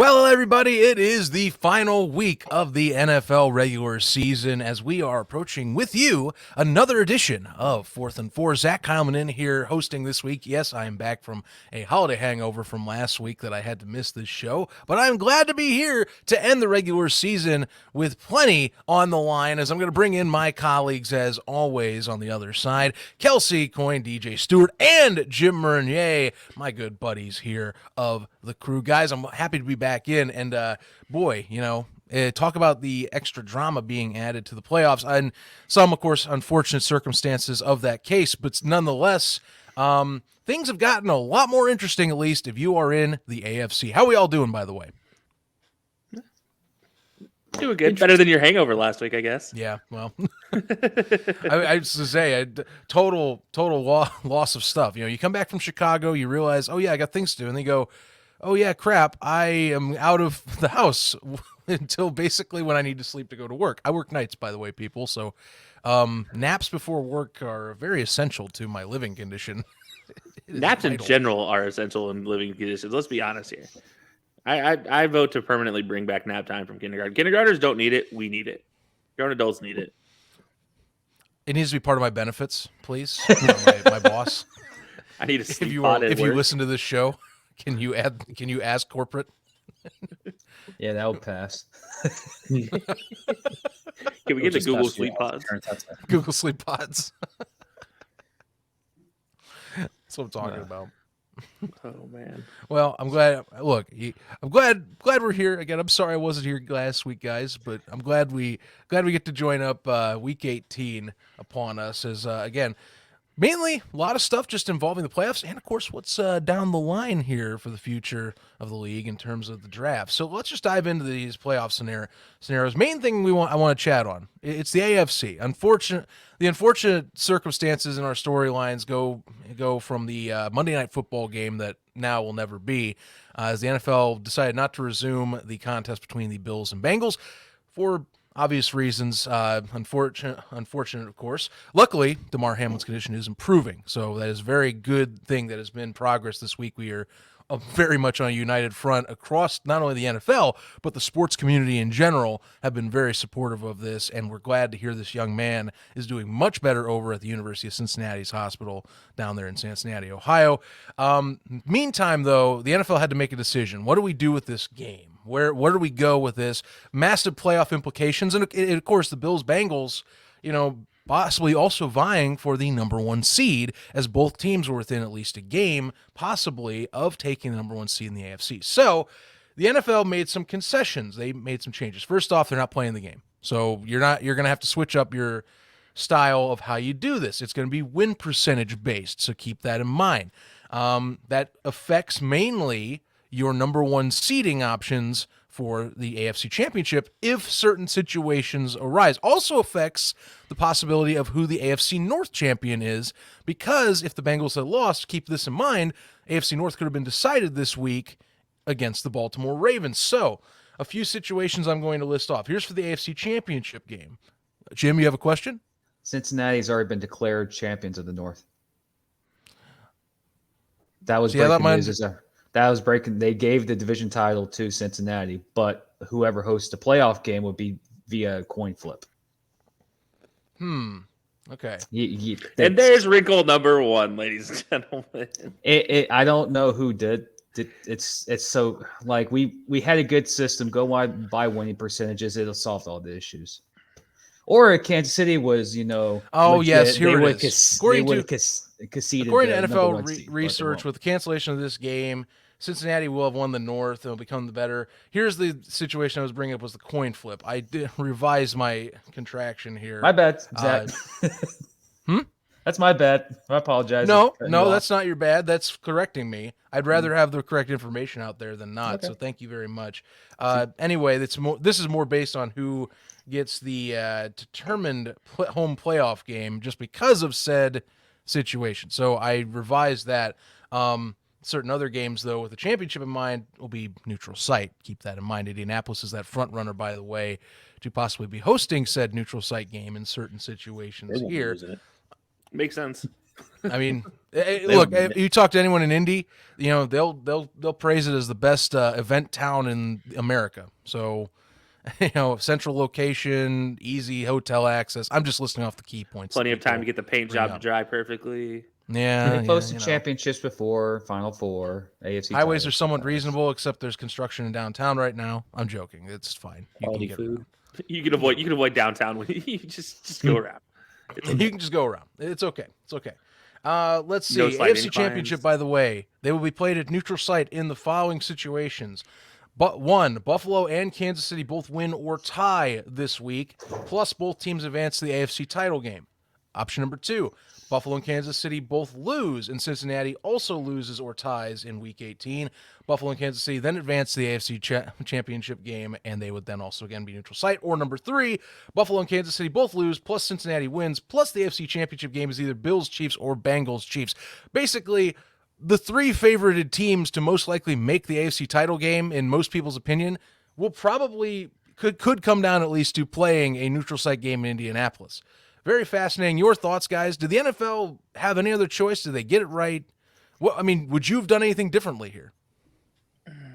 Well, everybody, it is the final week of the NFL regular season as we are approaching with you another edition of 4th and 4. Zach Kyleman in here hosting this week. Yes, I am back from a holiday hangover from last week that I had to miss this show, but I'm glad to be here to end the regular season with plenty on the line as I'm going to bring in my colleagues as always on the other side. Kelcey, Coyne, DJ Stewart, and Jim Meunier, my good buddies here of the crew. Guys, I'm happy to be back in, and boy, talk about the extra drama being added to the playoffs, and some, of course, unfortunate circumstances of that case, but nonetheless, things have gotten a lot more interesting, at least if you are in the AFC. How are we all doing, by the way? Doing good. Better than your hangover last week, I guess. Yeah, well, I was to say, total loss of stuff. You come back from Chicago, you realize, oh yeah, I got things to do, and they go, oh yeah, crap, I am out of the house until basically when I need to sleep to go to work. I work nights, by the way, people, so naps before work are very essential to my living condition. Naps in general are essential in living conditions. Let's be honest here. I vote to permanently bring back nap time from kindergarten. Kindergartners don't need it. We need it. Grown adults need it. It needs to be part of my benefits, please. my boss. I need to sleep if you listen to this show. Can you ask corporate? Yeah, that would pass. Can we get the Google Sleep Pods? Google Sleep Pods. That's what I'm talking about. Oh man. Well, I'm glad. Look, I'm glad we're here again. I'm sorry I wasn't here last week, guys, but I'm glad we get to join up week 18 upon us as again. Mainly, a lot of stuff just involving the playoffs and, of course, what's down the line here for the future of the league in terms of the draft. So let's just dive into these playoff scenarios. Main thing I want to chat on, it's the AFC. The unfortunate circumstances in our storylines go from the Monday Night Football game that now will never be, as the NFL decided not to resume the contest between the Bills and Bengals for obvious reasons, unfortunate, of course. Luckily, Damar Hamlin's condition is improving, so that is a very good thing that has been progress this week. We are very much on a united front across not only the NFL, but the sports community in general have been very supportive of this, and we're glad to hear this young man is doing much better over at the University of Cincinnati's hospital down there in Cincinnati, Ohio. Meantime, though, the NFL had to make a decision. What do we do with this game? Where do we go with this? Massive playoff implications, and of course the Bills-Bengals, possibly also vying for the number one seed, as both teams were within at least a game, possibly, of taking the number one seed in the AFC. So the NFL made some concessions. They made some changes. First off, they're not playing the game, so you're going to have to switch up your style of how you do this. It's going to be win percentage based, so keep that in mind. That affects mainly your number one seeding options for the AFC Championship if certain situations arise. Also affects the possibility of who the AFC North champion is, because if the Bengals had lost, keep this in mind, AFC North could have been decided this week against the Baltimore Ravens. So, a few situations I'm going to list off. Here's for the AFC Championship game. Jim, you have a question? Cincinnati's already been declared champions of the North. That was breaking news. That was breaking. They gave the division title to Cincinnati, but whoever hosts the playoff game would be via coin flip. Okay. And there's wrinkle number one, ladies and gentlemen. I don't know who did. It's so like we had a good system. Go by winning percentages. It'll solve all the issues. Or Kansas City was, Oh, legit. yes, here it is. According to NFL research, with the cancellation of this game, Cincinnati will have won the North and will become the better. Here's the situation I was bringing up was the coin flip. I did revise my contraction here. My bad, Zach. That's my bad. I apologize. No, that's not your bad. That's correcting me. I'd rather have the correct information out there than not, so thank you very much. Anyway, this is more based on who gets the determined home playoff game just because of said situation. So I revised that. Certain other games, though, with the championship in mind, will be neutral site. Keep that in mind. Indianapolis is that front runner, by the way, to possibly be hosting said neutral site game in certain situations here. Makes sense. I mean, look, you talk to anyone in Indy, they'll praise it as the best event town in America. So, central location, easy hotel access. I'm just listing off the key points. Plenty of time to get the paint job to dry perfectly. Yeah, They posted championships before, Final Four, AFC. Highways are somewhat reasonable, except there's construction in downtown right now. I'm joking. It's fine. Quality food. You can avoid downtown when you just go around. Okay. You can just go around. It's okay. It's okay. Let's see. AFC Championship, by the way, they will be played at neutral site in the following situations. But one, Buffalo and Kansas City both win or tie this week, plus both teams advance to the AFC title game. Option number two, Buffalo and Kansas City both lose, and Cincinnati also loses or ties in Week 18. Buffalo and Kansas City then advance to the AFC Championship game, and they would then also again be neutral site. Or number three, Buffalo and Kansas City both lose, plus Cincinnati wins, plus the AFC Championship game is either Bills Chiefs or Bengals Chiefs. Basically, the three favorited teams to most likely make the AFC title game, in most people's opinion, will probably could come down at least to playing a neutral site game in Indianapolis. Very fascinating. Your thoughts, guys? Did the NFL have any other choice? Did they get it right? Would you have done anything differently here?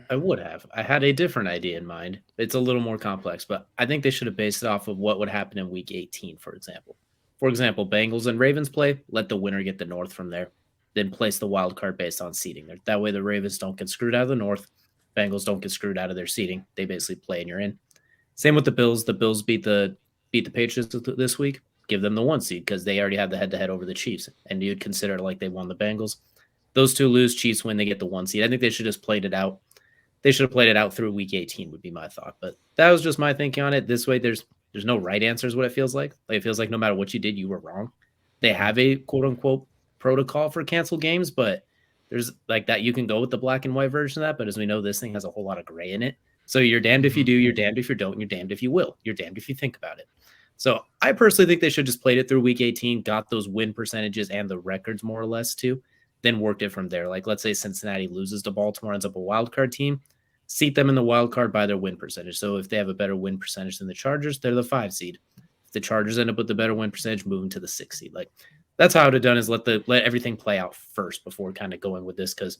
I would have. I had a different idea in mind. It's a little more complex, but I think they should have based it off of what would happen in Week 18, for example. For example, Bengals and Ravens play, let the winner get the North from there, then place the wild card based on seeding. That way the Ravens don't get screwed out of the North. Bengals don't get screwed out of their seeding. They basically play and you're in. Same with the Bills. The Bills beat the Patriots this week. Give them the 1 seed because they already had the head-to-head over the Chiefs, and you'd consider it like they won the Bengals. Those two lose, Chiefs win, they get the 1 seed. I think they should have just played it out. They should have played it out through Week 18 would be my thought. But that was just my thinking on it. This way, there's no right answer is what it feels like. Like it feels like no matter what you did, you were wrong. They have a quote-unquote protocol for canceled games, but there's like that you can go with the black and white version of that. But as we know, this thing has a whole lot of gray in it. So you're damned if you do, you're damned if you don't, you're damned if you will. You're damned if you think about it. So I personally think they should just played it through Week 18, got those win percentages and the records more or less too, then worked it from there. Like let's say Cincinnati loses to Baltimore, ends up a wild card team, seat them in the wild card by their win percentage. So if they have a better win percentage than the Chargers, they're the 5 seed. If the Chargers end up with the better win percentage, move them to the 6 seed. Like that's how I would have done is let everything play out first before kind of going with this because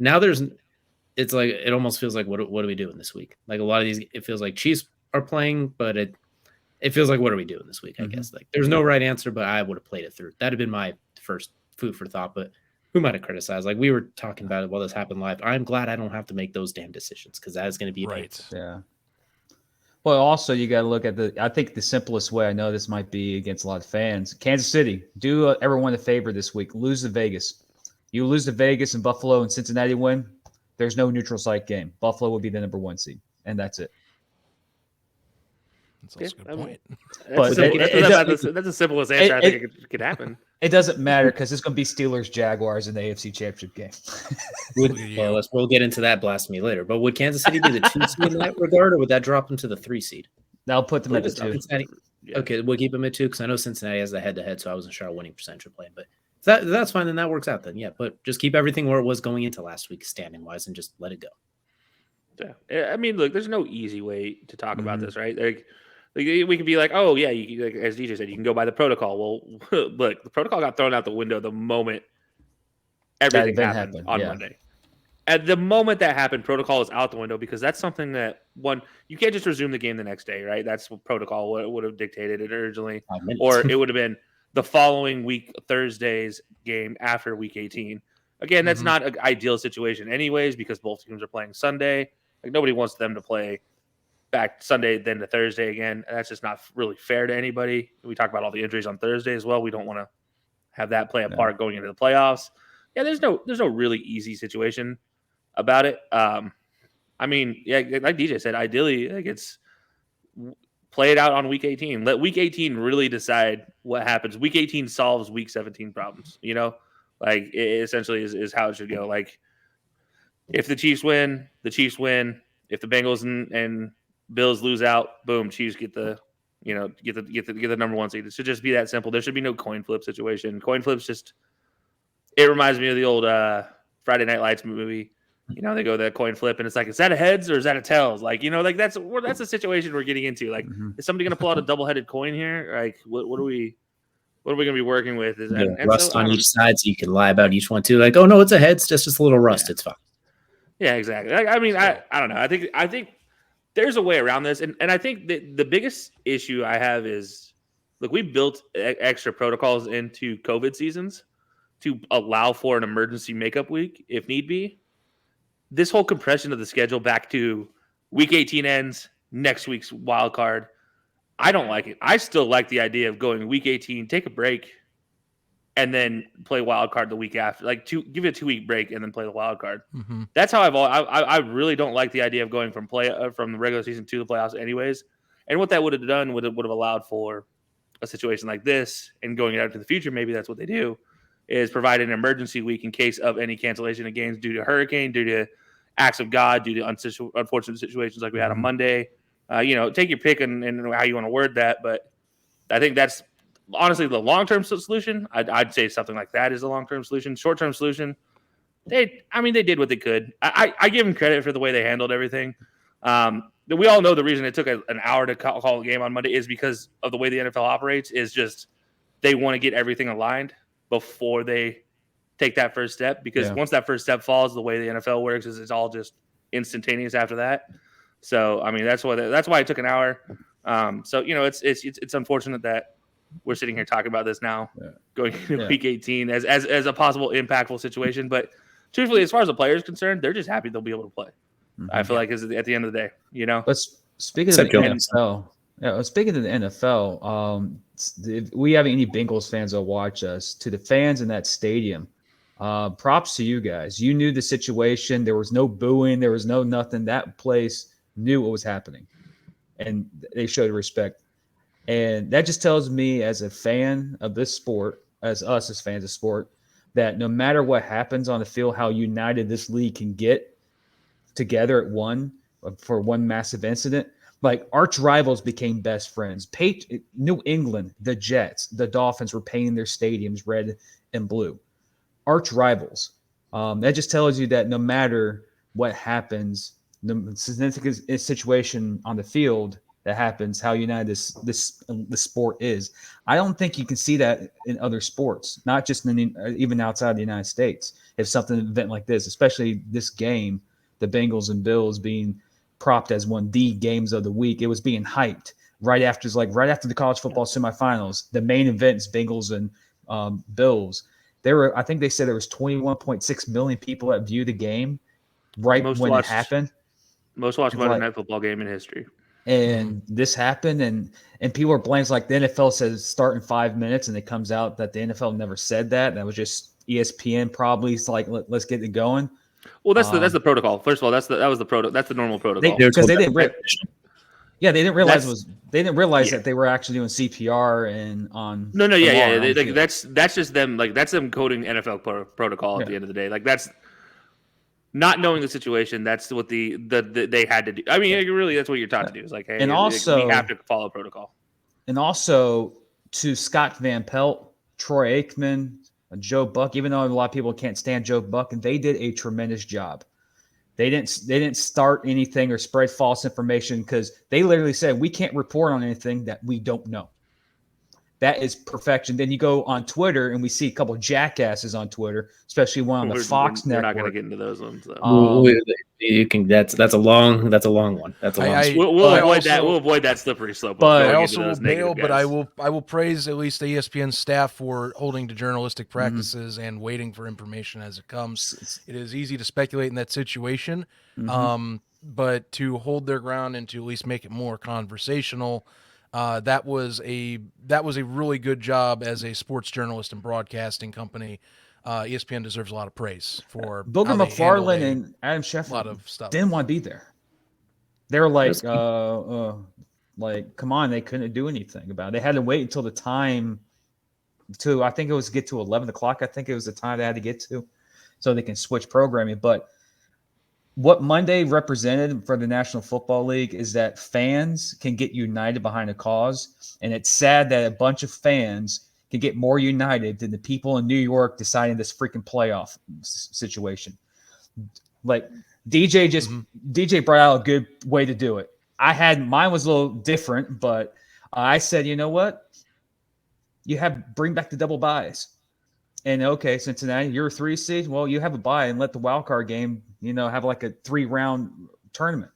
now it's like it almost feels like what are we doing this week? Like a lot of these, it feels like Chiefs are playing, but it feels like, what are we doing this week? I guess like there's no right answer, but I would have played it through. That'd have been my first food for thought, but who might have criticized? Like we were talking about it while this happened live. I'm glad I don't have to make those damn decisions because that is going to be right. Yeah. Well, also you got to look at I think the simplest way, I know this might be against a lot of fans, Kansas City, do everyone a favor this week, lose to Vegas. You lose to Vegas and Buffalo and Cincinnati win, there's no neutral site game. Buffalo will be the number 1 seed, and that's it. That's also a good point. That's the simplest answer I think it could happen. It doesn't matter because it's going to be Steelers-Jaguars in the AFC Championship game. We'll get into that blasphemy later. But would Kansas City be the 2 seed in that regard, or would that drop them to the 3 seed? That'll put them at the 2. Yeah. Okay, we'll keep them at 2 because I know Cincinnati has the head-to-head, so I wasn't sure how winning percentage would play. But if that's fine, then that works out then. Yeah, but just keep everything where it was going into last week standing-wise and just let it go. Yeah, I mean, look, there's no easy way to talk about this, right? Like we could be like, oh yeah, like, as DJ said, you can go by the protocol. Well, look, the protocol got thrown out the window the moment everything happened on Monday. At the moment that happened, protocol is out the window because that's something that you can't just resume the game the next day, right? That's what protocol would have dictated it originally, or it would have been the following week, Thursday's game after Week 18. Again, that's not an ideal situation, anyways, because both teams are playing Sunday. Like nobody wants them to play back Sunday, then to Thursday again. And that's just not really fair to anybody. We talk about all the injuries on Thursday as well. We don't want to have that play a part going into the playoffs. Yeah, there's no really easy situation about it. I mean, yeah, like DJ said, ideally, like it's play it out on Week 18. Let Week 18 really decide what happens. Week 18 solves Week 17 problems. You know, like it essentially is how it should go. Like if the Chiefs win, the Chiefs win. If the Bengals and Bills lose out, boom, Chiefs get the number 1 seed. It should just be that simple. There should be no coin flip situation. Coin flips it reminds me of the old Friday Night Lights movie. You know, they go that coin flip and it's like, is that a heads or is that a tails? Like, you know, like that's the situation we're getting into. Like, is somebody going to pull out a double-headed coin here? Like, what are we what are we going to be working with? Is Yeah, and rust so, I on don't each side, so you can lie about each one too. Like, oh no, it's a head. It's just a little rust. Yeah. It's fine. Yeah, exactly. I mean, I don't know. I think there's a way around this, and I think the biggest issue I have is, look, we built extra protocols into COVID seasons to allow for an emergency makeup week if need be. This whole compression of the schedule back to week 18 ends, next week's wild card. I don't like it. I still like the idea of going week 18, take a break, and then play wild card the week after. Like give it a 2-week break and then play the wild card. Mm-hmm. That's how I really don't like the idea of going from from the regular season to the playoffs, anyways. And what that would have done would have allowed for a situation like this, and going out to the future, maybe that's what they do, is provide an emergency week in case of any cancellation of games due to hurricane, due to acts of God, due to unfortunate situations like we had on Monday. Take your pick and how you want to word that, but I think that's honestly the long-term solution. I'd say something like that is the long-term solution. Short-term solution, they did what they could. I give them credit for the way they handled everything. We all know the reason it took an hour to call a game on Monday is because of the way the NFL operates. Is just they want to get everything aligned before they take that first step. Because once that first step falls, the way the NFL works is it's all just instantaneous after that. So I mean that's why it took an hour. So it's unfortunate that we're sitting here talking about this now, going into week 18 as a possible impactful situation. But truthfully, as far as the player is concerned, they're just happy they'll be able to play. I feel like at the end of the day, But speaking of the NFL, if we have any Bengals fans that watch us, to the fans in that stadium, props to you guys. You knew the situation. There was no booing. There was no nothing. That place knew what was happening, and they showed respect. And that just tells me, as a fan of this sport, as fans of sport, that no matter what happens on the field, how united this league can get together at one for one massive incident. Like, arch rivals became best friends. New England, the Jets, the Dolphins were painting their stadiums red and blue. Arch rivals. That just tells you that no matter what happens, the significant situation on the field that happens, how united the sport is. I don't think you can see that in other sports, not just even outside the United States. If something event like this, especially this game, the Bengals and Bills being propped as one of the games of the week, it was being hyped right after the college football semifinals. The main events, Bengals and Bills. I think they said there was 21.6 million people that viewed the game when it happened. Most watched Monday Night Football game in history. And this happened, and people are blanks. Like, the NFL says start in 5 minutes, and it comes out that the NFL never said that. That was just ESPN probably. It's like, let's get it going. Well, that's the protocol. First of all, that's the normal protocol. Because they didn't realize that they were actually doing CPR and on. No, yeah. That's just them. Like, that's them coding NFL protocol at the end of the day. Like, that's not knowing the situation. That's what they had to do. I mean, really, that's what you're taught to do. Is like, hey, and also we have to follow protocol. And also, to Scott Van Pelt, Troy Aikman, Joe Buck, even though a lot of people can't stand Joe Buck, and they did a tremendous job. They didn't start anything or spread false information, because they literally said, we can't report on anything that we don't know. That is perfection. Then you go on Twitter, and we see a couple of jackasses on Twitter, especially one on the Fox network. We're not going to get into those ones. You can. That's a long one. That's a long. We'll avoid that. We'll avoid that slippery slope. But I also will bail. But I will praise at least the ESPN staff for holding to journalistic practices and waiting for information as it comes. It is easy to speculate in that situation, but to hold their ground and to at least make it more conversational. That was a really good job as a sports journalist and broadcasting company. ESPN deserves a lot of praise for Booger McFarland and Adam Schefter. A lot of stuff. Didn't want to be there. They were like, come on, they couldn't do anything about it. They had to wait until the time to, I think it was get to 11 o'clock. I think it was the time they had to get to, so they can switch programming. But what Monday represented for the National Football League is that fans can get united behind a cause. And it's sad that a bunch of fans can get more united than the people in New York deciding this freaking playoff situation. Like, DJ brought out a good way to do it. Mine was a little different, but I said, you know what? bring back the double buys. And okay, Cincinnati, you're a 3 seed. Well, you have a bye and let the wild card game, have like a 3-round tournament.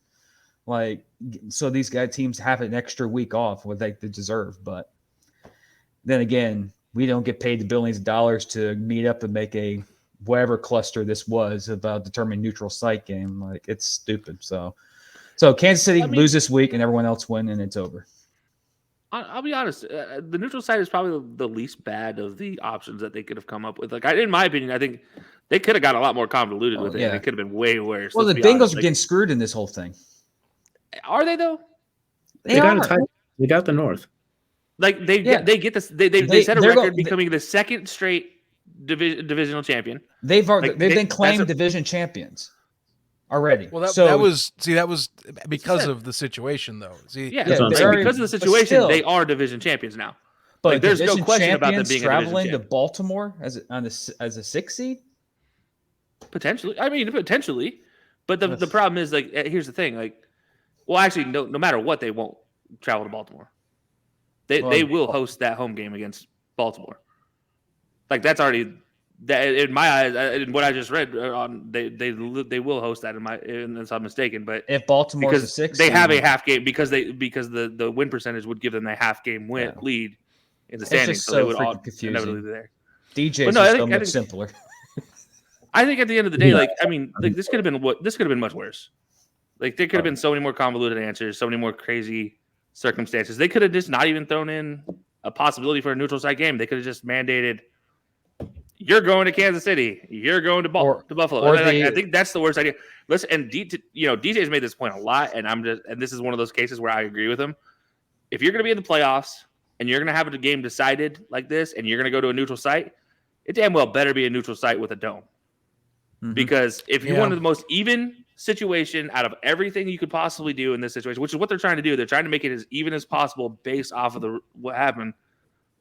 Like, so these teams have an extra week off, what they deserve. But then again, we don't get paid the billions of dollars to meet up and make a whatever cluster this was about determining neutral site game. Like, it's stupid. So Kansas City lose this week and everyone else win and it's over. I'll be honest. The neutral site is probably the least bad of the options that they could have come up with. Like, in my opinion, I think they could have got a lot more convoluted with it. Yeah. And it could have been way worse. Well, the Bengals are getting screwed in this whole thing. Are they though? They got the North. Like they get this. They set a record becoming the second straight divisional champion. They've been claimed division champions already. Well, that was because of the situation, though. Because of the situation, they are division champions now. But there's no question about them being traveling to Baltimore as a 6 seed. Potentially, potentially. But the problem is, like, here's the thing, like, well, actually, no matter what, they won't travel to Baltimore. They will host that home game against Baltimore. Like, that's already that in my eyes. In what I just read on, they will host that unless I'm mistaken. But if Baltimore's a 6, they have a half game because the win percentage would give them a half game lead in the standings, so they would all inevitably be there. DJ's so much simpler. I think at the end of the day, this could have been much worse. Like, there could have been so many more convoluted answers, so many more crazy circumstances. They could have just not even thrown in a possibility for a neutral site game. They could have just mandated, you're going to Kansas City, you're going to Buffalo. I think that's the worst idea. Listen, and DJ's made this point a lot, and this is one of those cases where I agree with him. If you're going to be in the playoffs and you're going to have a game decided like this, and you're going to go to a neutral site, it damn well better be a neutral site with a dome. Mm-hmm. Because if you wanted the most even situation out of everything you could possibly do in this situation, which is what they're trying to do, they're trying to make it as even as possible based off of what happened.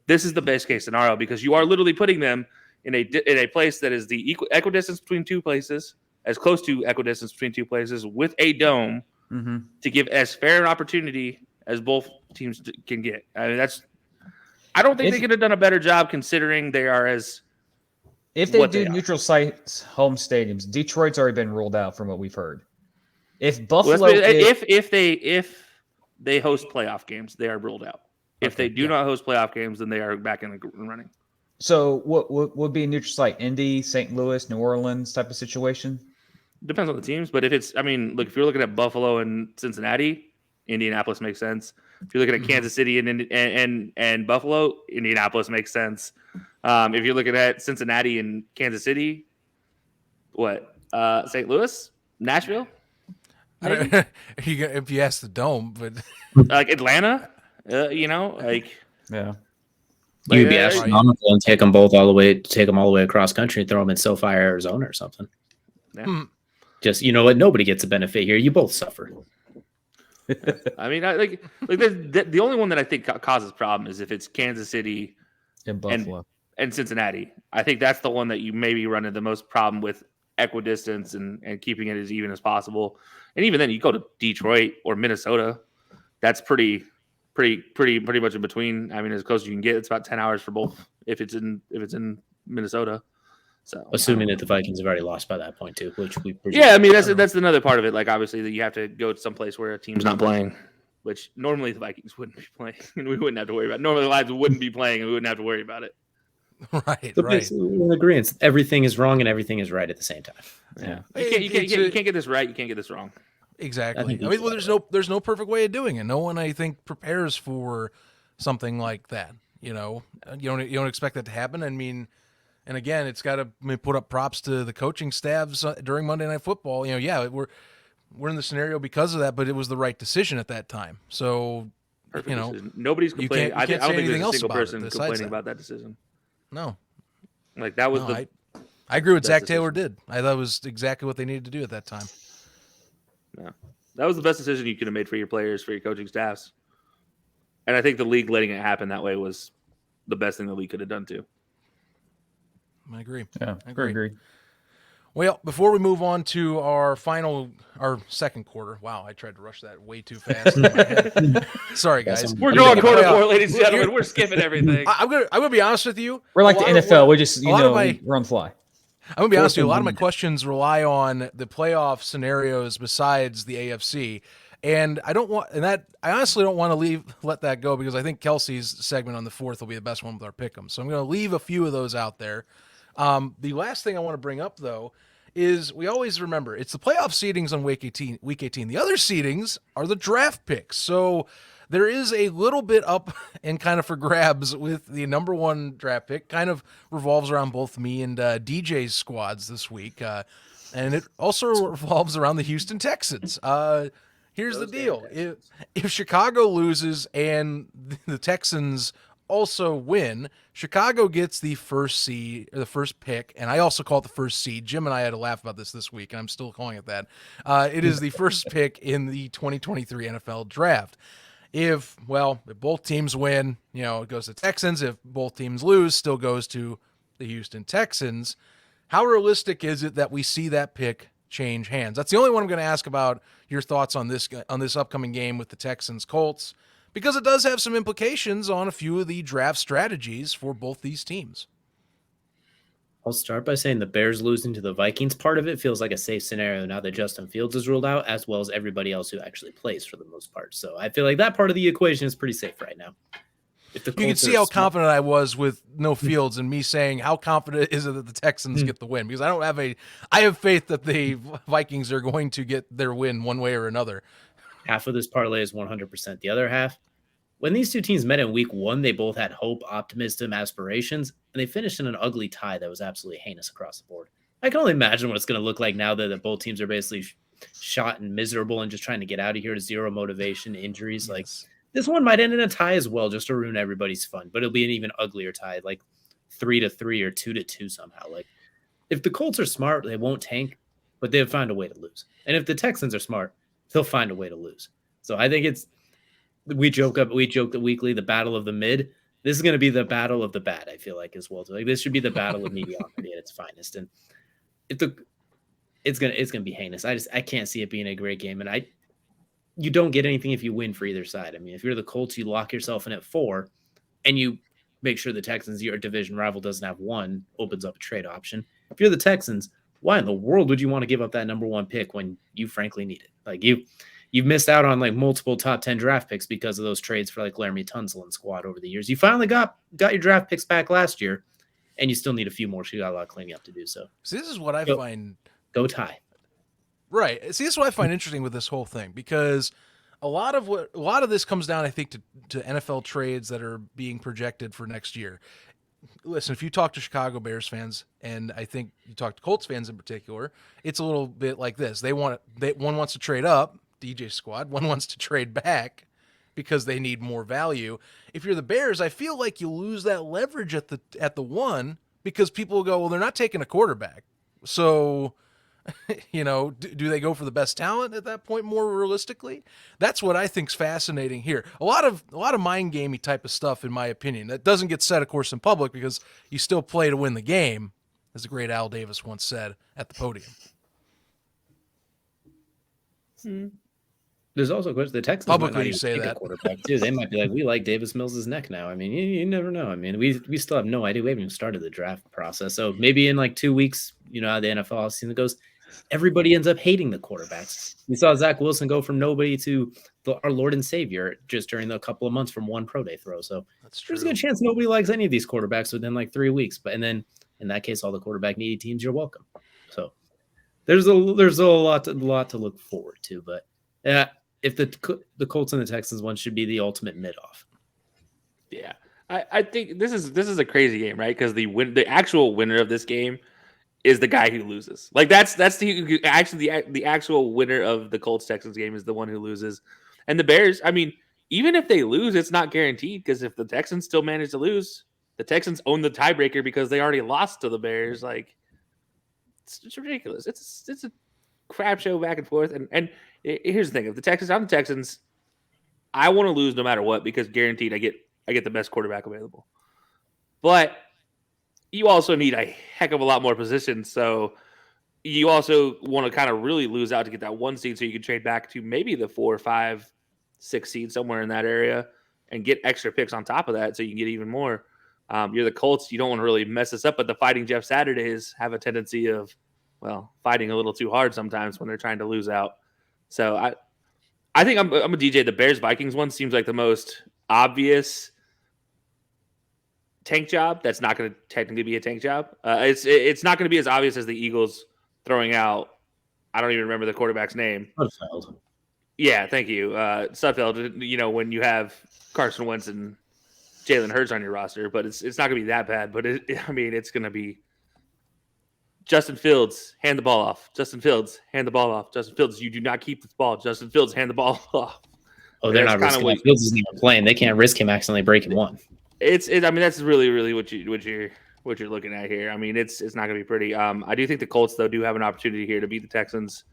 This is the best case scenario because you are literally putting them in a place that is the equidistance between two places, as close to equidistance between two places, with a dome to give as fair an opportunity as both teams can get. I mean, I don't think they could have done a better job considering they are as. If they do neutral sites, home stadiums, Detroit's already been ruled out from what we've heard. If Buffalo, if they host playoff games, they are ruled out. If they do not host playoff games, then they are back in the running. So what would be a neutral site? Indy, St. Louis, New Orleans type of situation? Depends on the teams, but if you're looking at Buffalo and Cincinnati, Indianapolis makes sense. If you're looking at Kansas City and Buffalo, Indianapolis makes sense. If you're looking at Cincinnati and Kansas City, St. Louis, Nashville? If you ask the dome, but like Atlanta, Yeah. You'd be astronomical and take them all the way across country and throw them in SoFi, Arizona or something. Yeah. Just, you know what? Nobody gets a benefit here. You both suffer. I mean, the only one that I think causes problem is if it's Kansas City and Buffalo and Cincinnati. I think that's the one that you maybe run into the most problem with equidistance and keeping it as even as possible. And even then, you go to Detroit or Minnesota, that's pretty much in between. I mean, as close as you can get. It's about 10 hours for both if it's in Minnesota. So assuming that the Vikings have already lost by that point too, which we I mean that's another part of it. Like, obviously that you have to go to some place where a team's not playing, which normally the Vikings wouldn't be playing, and we wouldn't have to worry about it. Normally the Lions wouldn't be playing, and we wouldn't have to worry about it. Right. In agreement. Everything is wrong and everything is right at the same time. Yeah. You can't get this right. You can't get this wrong. Exactly. I mean, there's no perfect way of doing it. No one, I think, prepares for something like that. You don't expect that to happen. I mean, and again, it's got to put up props to the coaching staffs during Monday Night Football. We're in the scenario because of that, but it was the right decision at that time. So, decision. Nobody's complaining. I don't think there's a single person complaining about that decision. No. Like, that was I agree with Zach Taylor did. I thought it was exactly what they needed to do at that time. Yeah. That was the best decision you could have made for your players, for your coaching staffs. And I think the league letting it happen that way was the best thing the league could have done too. I agree. Yeah, I agree. Well, before we move on to our second quarter. Wow, I tried to rush that way too fast in my head. Sorry, Yes, guys. We're I'm gonna going get quarter my, four, ladies and here- gentlemen. We're skipping everything. I'm gonna be honest with you. We're like the A lot of NFL. what- We just, a lot of we're on the fly. I'm gonna be honest with you. A Fourth lot and of my one. questions rely on the playoff scenarios besides the AFC, and I honestly don't want to let that go because I think Kelcey's segment on the fourth will be the best one with our pick'em. So I'm gonna leave a few of those out there. The last thing I want to bring up though is we always remember it's the playoff seedings on week 18. The other seedings are the draft picks. So there is a little bit up and kind of for grabs with the number one draft pick. Kind of revolves around both me and DJ's squads this week, and it also revolves around the Houston Texans. Here's the Those deal: damn if Chicago loses and the Texans also win, Chicago gets the first seed or the first pick, and I also call it the first seed. Jim and I had a laugh about this week, and I'm still calling it that. It is the first pick in the 2023 NFL Draft. If both teams win, it goes to Texans. If both teams lose, still goes to the Houston Texans. How realistic is it that we see that pick change hands? That's the only one I'm going to ask about your thoughts on this upcoming game with the Texans Colts, because it does have some implications on a few of the draft strategies for both these teams. I'll start by saying the Bears losing to the Vikings part of it feels like a safe scenario now that Justin Fields is ruled out, as well as everybody else who actually plays for the most part. So I feel like that part of the equation is pretty safe right now. If the You can Colts see are how smart- confident I was with no Fields and me saying how confident is it that the Texans get the win, because I have faith that the Vikings are going to get their win one way or another. half of this parlay is 100%. The other half, when these two teams met in week one, they both had hope, optimism, aspirations, and they finished in an ugly tie that was absolutely heinous across the board. I can only imagine what it's going to look like now that both teams are basically shot and miserable and just trying to get out of here to zero motivation, injuries. Like this one might end in a tie as well, just to ruin everybody's fun, but it'll be an even uglier tie, like 3-3 or 2-2 somehow. Like if the Colts are smart, they won't tank, but they'll find a way to lose. And if the Texans are smart, they'll find a way to lose. So I think we joke that weekly, the battle of the mid. This is going to be the battle of the bad, I feel like, as well. So like this should be the battle of mediocrity at its finest. And it's gonna be heinous. I can't see it being a great game. And you don't get anything if you win for either side. I mean, if you're the Colts, you lock yourself in at 4 and you make sure the Texans, your division rival, doesn't have 1, opens up a trade option. If you're the Texans, why in the world would you want to give up that number 1 pick when you frankly need it? Like you've missed out on like multiple top 10 draft picks because of those trades for like Laramie Tunsil and squad over the years. You finally got your draft picks back last year, and you still need a few more. So you got a lot of cleaning up to do. So this is what I find. Go tie. Right. See, this is what I find interesting with this whole thing, because a lot of this comes down, I think, to NFL trades that are being projected for next year. Listen, if you talk to Chicago Bears fans, and I think you talk to Colts fans in particular, it's a little bit like this. One wants to trade up, DJ squad. One wants to trade back because they need more value. If you're the Bears, I feel like you lose that leverage at the one, because people will go, well, they're not taking a quarterback. So, do they go for the best talent at that point more realistically? That's what I think's fascinating here. A lot of mind gamey type of stuff, in my opinion, that doesn't get said, of course, in public, because you still play to win the game, as the great Al Davis once said at the podium. There's also a question. The Texans Publicly might not even say pick that. a quarterback too. They might be like, we like Davis Mills' neck now. I mean, you never know. I mean, we still have no idea. We haven't even started the draft process. So maybe in like 2 weeks, how the NFL season goes, everybody ends up hating the quarterbacks. We saw Zach Wilson go from nobody to our Lord and Savior just during the couple of months from one pro day throw. So there's a good chance nobody likes any of these quarterbacks within like 3 weeks. And then in that case, all the quarterback needy teams, you're welcome. So there's a lot to look forward to. But if the Colts and the Texans one should be the ultimate mid-off. Yeah, I think this is a crazy game, right? Because the actual winner of this game is the guy who loses. Like that's the actual winner of the Colts Texans game is the one who loses. And the Bears, I mean, even if they lose, it's not guaranteed, because if the Texans still manage to lose, the Texans own the tiebreaker because they already lost to the Bears. Like it's ridiculous. It's a crap show back and forth. And here's the thing: if I'm the Texans, I want to lose no matter what, because guaranteed I get the best quarterback available. But you also need a heck of a lot more positions. So you also want to kind of really lose out to get that 1 seed so you can trade back to maybe the 4, 5, 6 seed somewhere in that area and get extra picks on top of that so you can get even more. You're the Colts. You don't want to really mess this up, but the Fighting Jeff Saturdays have a tendency of, well, fighting a little too hard sometimes when they're trying to lose out. So I think I'm a DJ. The Bears Vikings one seems like the most obvious tank job. That's not going to technically be a tank job. It's not going to be as obvious as the Eagles throwing out. I don't even remember the quarterback's name. Sudfeld. Yeah, thank you, Sudfeld. You know, when you have Carson Wentz and Jalen Hurts on your roster, but it's not going to be that bad. But it's going to be Justin Fields, hand the ball off. Justin Fields, hand the ball off. Justin Fields, you do not keep the ball. Justin Fields, hand the ball off. Oh, they're not risking it. Fields isn't even playing. They can't risk him accidentally breaking one. That's really what you're looking at here. I mean, it's not going to be pretty. I do think the Colts though do have an opportunity here to beat the Texans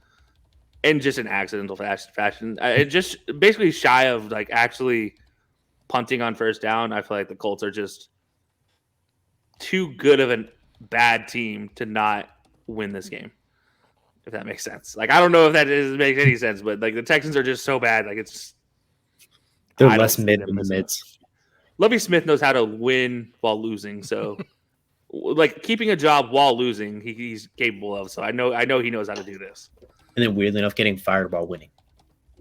in just an accidental fashion. Just basically shy of like actually punting on first down. I feel like the Colts are just too good of a bad team to not win this game. If that makes sense. Like I don't know if that makes any sense, but like the Texans are just so bad. Like they're less mid in the mids. Lovie Smith knows how to win while losing, so like keeping a job while losing, he's capable of. So I know he knows how to do this. And then weirdly enough, getting fired while winning.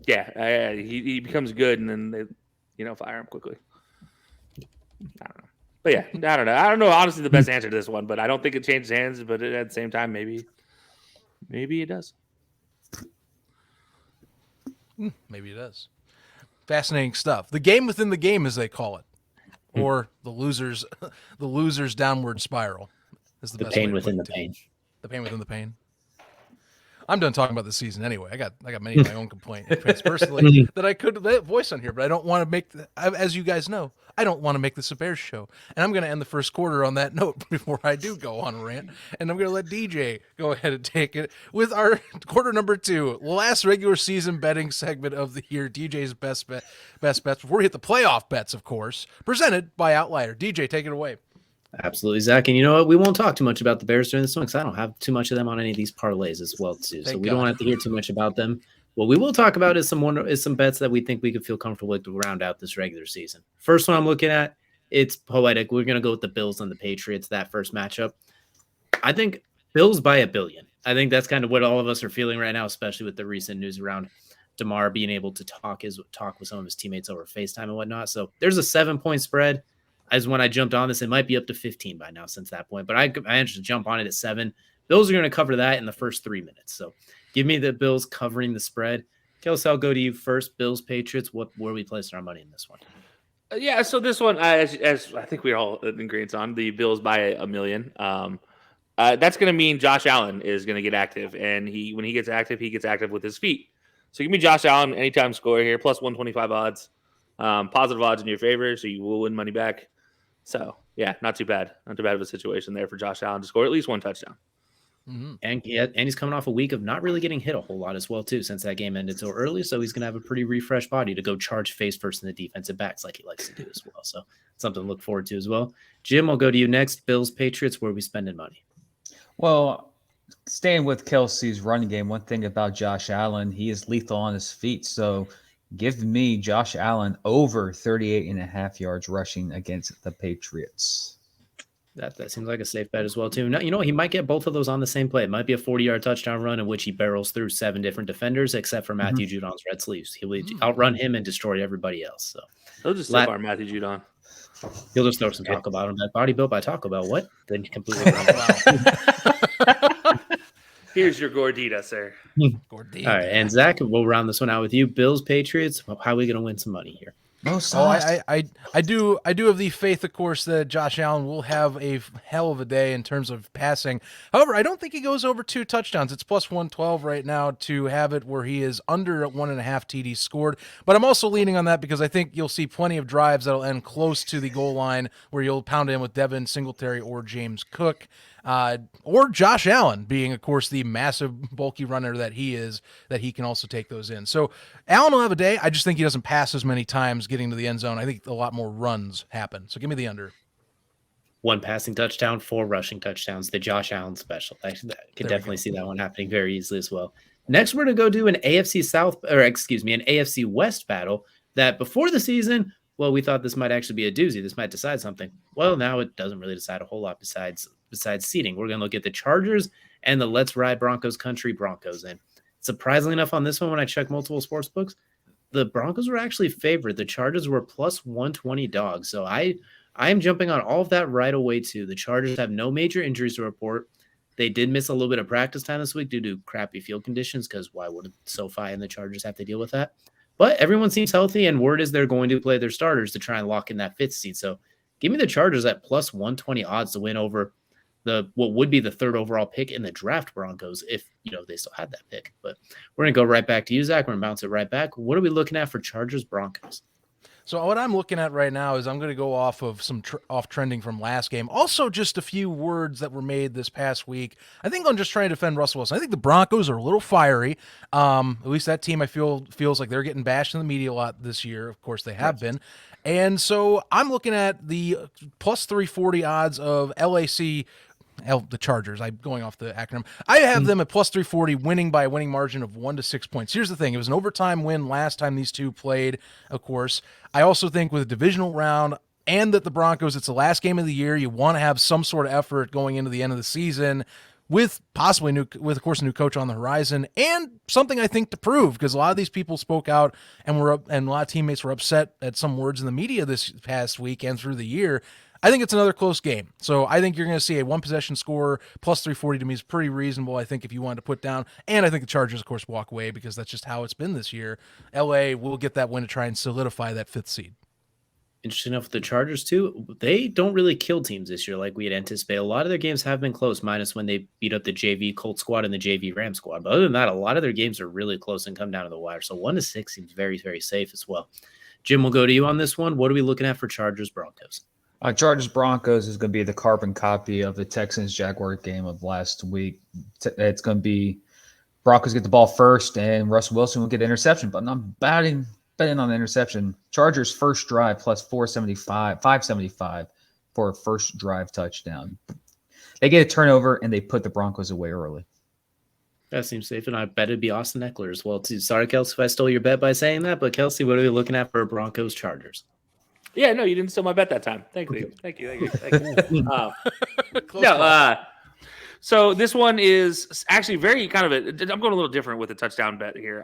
Yeah, he becomes good, and then they fire him quickly. I don't know, but yeah, I don't know. Honestly, the best answer to this one, but I don't think it changes hands. But at the same time, maybe it does. Maybe it does. Fascinating stuff. The game within the game, as they call it. Or the loser's downward spiral is the best pain way to within the put it. pain. The pain within the pain. I'm done talking about the season anyway. I got many of my own complaints personally that I could voice on here, but I don't want to make, as you guys know, I don't want to make this a Bears show. And I'm going to end the first quarter on that note before I do go on a rant. And I'm going to let DJ go ahead and take it with our quarter number 2, last regular season betting segment of the year. DJ's best bets before we hit the playoff bets, of course, presented by Outlier. DJ, take it away. Absolutely, Zach. And you know what? We won't talk too much about the Bears during this one because I don't have too much of them on any of these parlays as well, too. So we don't have to hear too much about them. What we will talk about is some bets that we think we could feel comfortable with to round out this regular season. First one I'm looking at, it's poetic. We're going to go with the Bills and the Patriots, that first matchup. I think Bills by $1 billion. I think that's kind of what all of us are feeling right now, especially with the recent news around DeMar being able to talk with some of his teammates over FaceTime and whatnot. So there's a 7-point spread. As when I jumped on this, it might be up to 15 by now since that point, but I managed to jump on it at 7. Bills are going to cover that in the first 3 minutes. So give me the Bills covering the spread. Kelcey, I'll go to you first. Bills, Patriots. Where are we placing our money in this one? Yeah, so this one, as I think we're all in agreement on, the Bills by $1 million. That's going to mean Josh Allen is going to get active, and when he gets active with his feet. So give me Josh Allen anytime score here, plus 125 odds. Positive odds in your favor, so you will win money back. So, yeah, not too bad. Not too bad of a situation there for Josh Allen to score at least one touchdown. Mm-hmm. And he's coming off a week of not really getting hit a whole lot as well, too, since that game ended so early. So he's going to have a pretty refreshed body to go charge face first in the defensive backs like he likes to do as well. So something to look forward to as well. Jim, I'll go to you next. Bills, Patriots, where are we spending money? Well, staying with Kelcey's running game, one thing about Josh Allen, he is lethal on his feet. So give me Josh Allen over 38.5 yards rushing against the Patriots. That seems like a safe bet as well, too. Now, you know, he might get both of those on the same play. It might be a 40-yard touchdown run in which he barrels through 7 different defenders, except for Matthew Judon's red sleeves. He will outrun him and destroy everybody else. So he'll just slip our Matthew Judon. He'll just throw some Taco Bell on that body built by Taco Bell. What? Then completely Here's your gordita, sir. Gordita. All right, and Zach, we'll round this one out with you. Bills, Patriots. How are we going to win some money here? I do have the faith, of course, that Josh Allen will have a hell of a day in terms of passing. However, I don't think he goes over 2 touchdowns. It's plus 112 right now to have it where he is under 1.5 TDs scored. But I'm also leaning on that because I think you'll see plenty of drives that'll end close to the goal line where you'll pound in with Devin Singletary or James Cook. Or Josh Allen being, of course, the massive, bulky runner that he is, that he can also take those in. So Allen will have a day. I just think he doesn't pass as many times getting to the end zone. I think a lot more runs happen. So give me the under. 1 passing touchdown, 4 rushing touchdowns, the Josh Allen special. I could definitely see that one happening very easily as well. Next, we're going to go do an AFC South, or excuse me, an AFC West battle that before the season, well, we thought this might actually be a doozy. This might decide something. Well, now it doesn't really decide a whole lot besides seeding. We're going to look at the Chargers and the Let's Ride Broncos Country Broncos. And surprisingly enough, on this one, when I checked multiple sports books, the Broncos were actually favored. The Chargers were plus 120 dogs. So I am jumping on all of that right away too. The Chargers have no major injuries to report. They did miss a little bit of practice time this week due to crappy field conditions, because why would SoFi and the Chargers have to deal with that? But everyone seems healthy, and word is they're going to play their starters to try and lock in that 5th seed. So give me the Chargers at plus 120 odds to win over what would be the 3rd overall pick in the draft Broncos if, they still had that pick. But we're going to go right back to you, Zach. We're going to bounce it right back. What are we looking at for Chargers Broncos? So what I'm looking at right now is I'm going to go off of some off trending from last game. Also, just a few words that were made this past week. I think I'm just trying to defend Russell Wilson. I think the Broncos are a little fiery. At least that team, I feels like they're getting bashed in the media a lot this year. Of course, they have been. And so I'm looking at the plus 340 odds of LAC. The Chargers. I'm going off the acronym. I have them at plus 340, winning by a winning margin of 1 to 6 points. Here's the thing. It was an overtime win last time these two played, of course. I also think with a divisional round and that the Broncos, it's the last game of the year, you want to have some sort of effort going into the end of the season with possibly of course, a new coach on the horizon, and something I think to prove, because a lot of these people spoke out and a lot of teammates were upset at some words in the media this past week and through the year. I think it's another close game. So I think you're going to see a 1-possession score. Plus 340 to me is pretty reasonable, I think, if you wanted to put down. And I think the Chargers, of course, walk away because that's just how it's been this year. LA will get that win to try and solidify that 5th seed. Interesting enough with the Chargers, too, they don't really kill teams this year like we had anticipated. A lot of their games have been close, minus when they beat up the JV Colt squad and the JV Ram squad. But other than that, a lot of their games are really close and come down to the wire. So 1 to 6 seems very, very safe as well. Jim, we'll go to you on this one. What are we looking at for Chargers Broncos? Chargers Broncos is going to be the carbon copy of the Texans Jaguar game of last week. It's going to be Broncos get the ball first, and Russell Wilson will get interception. But I'm betting on the interception. Chargers first drive plus 575 for a first drive touchdown. They get a turnover and they put the Broncos away early. That seems safe, and I bet it'd be Austin Eckler as well too. Sorry, Kelcey, if I stole your bet by saying that, but Kelcey, what are we looking at for Broncos Chargers? Yeah, no, you didn't steal my bet that time. Thank you. So this one is actually very kind of I'm going a little different with the touchdown bet here.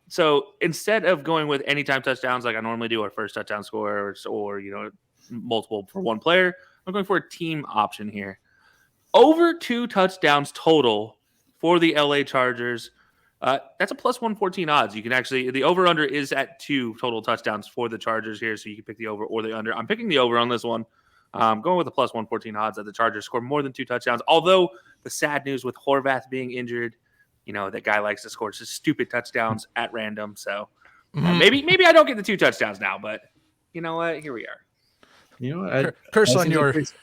So instead of going with anytime touchdowns like I normally do, or first touchdown score or multiple for one player, I'm going for a team option here. Over 2 touchdowns total for the LA Chargers. That's a plus 114 odds. You can actually, the over-under is at 2 total touchdowns for the Chargers here, so you can pick the over or the under. I'm picking the over on this one. Going with the plus 114 odds that the Chargers score more than 2 touchdowns. Although the sad news with Horvath being injured, that guy likes to score just stupid touchdowns at random. So maybe I don't get the 2 touchdowns now, but you know what? Here we are. Curse on yours.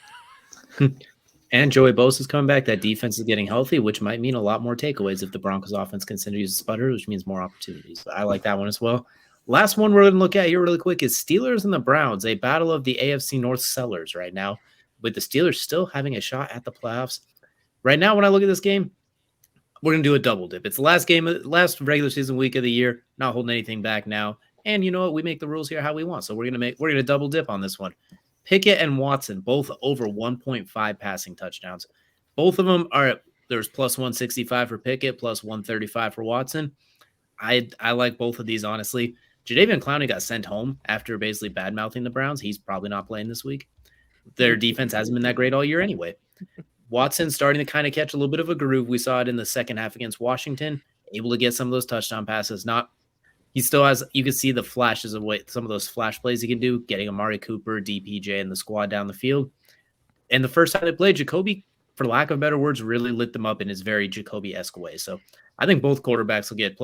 And Joey Bosa's coming back. That defense is getting healthy, which might mean a lot more takeaways if the Broncos offense continues to sputter, which means more opportunities. But I like that one as well. Last one we're going to look at here really quick is Steelers and the Browns, a battle of the AFC North sellers right now, with the Steelers still having a shot at the playoffs. Right now, when I look at this game, we're going to do a double dip. It's the last regular season week of the year, not holding anything back now. And you know what? We make the rules here how we want. So we're going to double dip on this one. Pickett and Watson, both over 1.5 passing touchdowns. Both of them there's plus 165 for Pickett, plus 135 for Watson. I like both of these, honestly. Jadeveon Clowney got sent home after basically bad-mouthing the Browns. He's probably not playing this week. Their defense hasn't been that great all year anyway. Watson starting to kind of catch a little bit of a groove. We saw it in the second half against Washington, able to get some of those touchdown passes. He still has, you can see the flashes of some of those flash plays he can do, getting Amari Cooper, DPJ, and the squad down the field. And the first time they played, Jacoby, for lack of better words, really lit them up in his very Jacoby-esque way. So I think both quarterbacks will get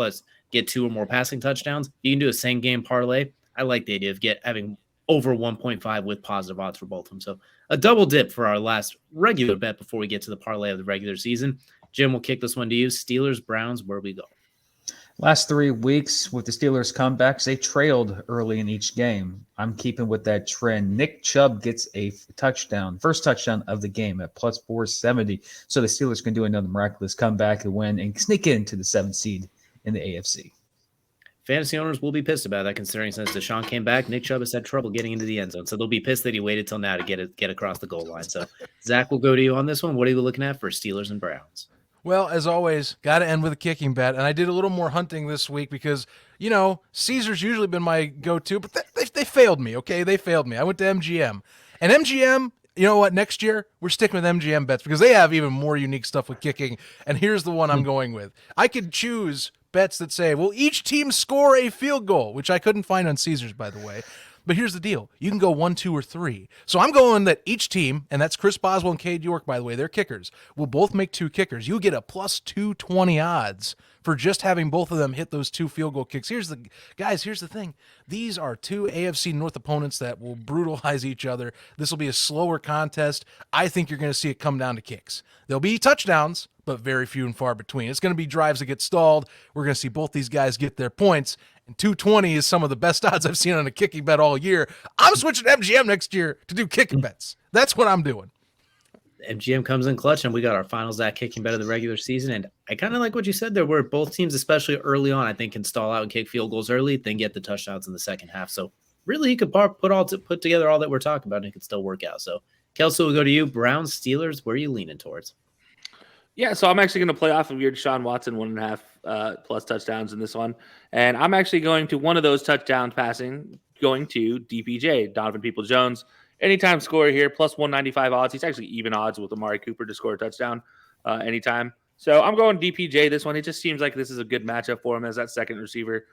2 or more passing touchdowns. You can do a same game parlay. I like the idea of having over 1.5 with positive odds for both of them. So a double dip for our last regular bet before we get to the parlay of the regular season. Jim, we'll kick this one to you. Steelers, Browns, where we go? Last 3 weeks with the Steelers' comebacks, they trailed early in each game. I'm keeping with that trend. Nick Chubb gets a touchdown, first touchdown of the game at plus 470. So the Steelers can do another miraculous comeback and win and sneak into the 7th seed in the AFC. Fantasy owners will be pissed about that, considering since Deshaun came back, Nick Chubb has had trouble getting into the end zone. So they'll be pissed that he waited till now to get across the goal line. So Zach, will go to you on this one. What are you looking at for Steelers and Browns? Well, as always, got to end with a kicking bet. And I did a little more hunting this week because, Caesar's usually been my go-to, but they failed me, okay? They failed me. I went to MGM. And MGM, you know what? Next year, we're sticking with MGM bets because they have even more unique stuff with kicking. And here's the one I'm going with. I could choose bets that say, will each team score a field goal, which I couldn't find on Caesar's, by the way. But here's the deal. You can go 1, 2, or 3. So I'm going that each team, and that's Chris Boswell and Cade York, by the way, they're kickers, will both make 2 kickers. You get a plus 220 odds for just having both of them hit those 2 field goal kicks. Here's the thing. These are 2 AFC North opponents that will brutalize each other. This will be a slower contest. I think you're going to see it come down to kicks. There'll be touchdowns, but very few and far between. It's going to be drives that get stalled. We're going to see both these guys get their points. And 220 is some of the best odds I've seen on a kicking bet all year. I'm switching to MGM next year to do kicking bets. That's what I'm doing. MGM comes in clutch, and we got our final Zach kicking bet of the regular season. And I kind of like what you said there, where both teams, especially early on, I think can stall out and kick field goals early, then get the touchdowns in the second half. So really, he could put together all that we're talking about, and it could still work out. So Kelcey, we'll go to you. Browns, Steelers, where are you leaning towards? Yeah, so I'm actually going to play off of your Deshaun Watson 1.5 plus touchdowns in this one. And I'm actually going to one of those touchdowns passing, going to DPJ, Donovan Peoples-Jones. Anytime scorer here, plus 195 odds. He's actually even odds with Amari Cooper to score a touchdown anytime. So I'm going DPJ this one. It just seems like this is a good matchup for him as that second receiver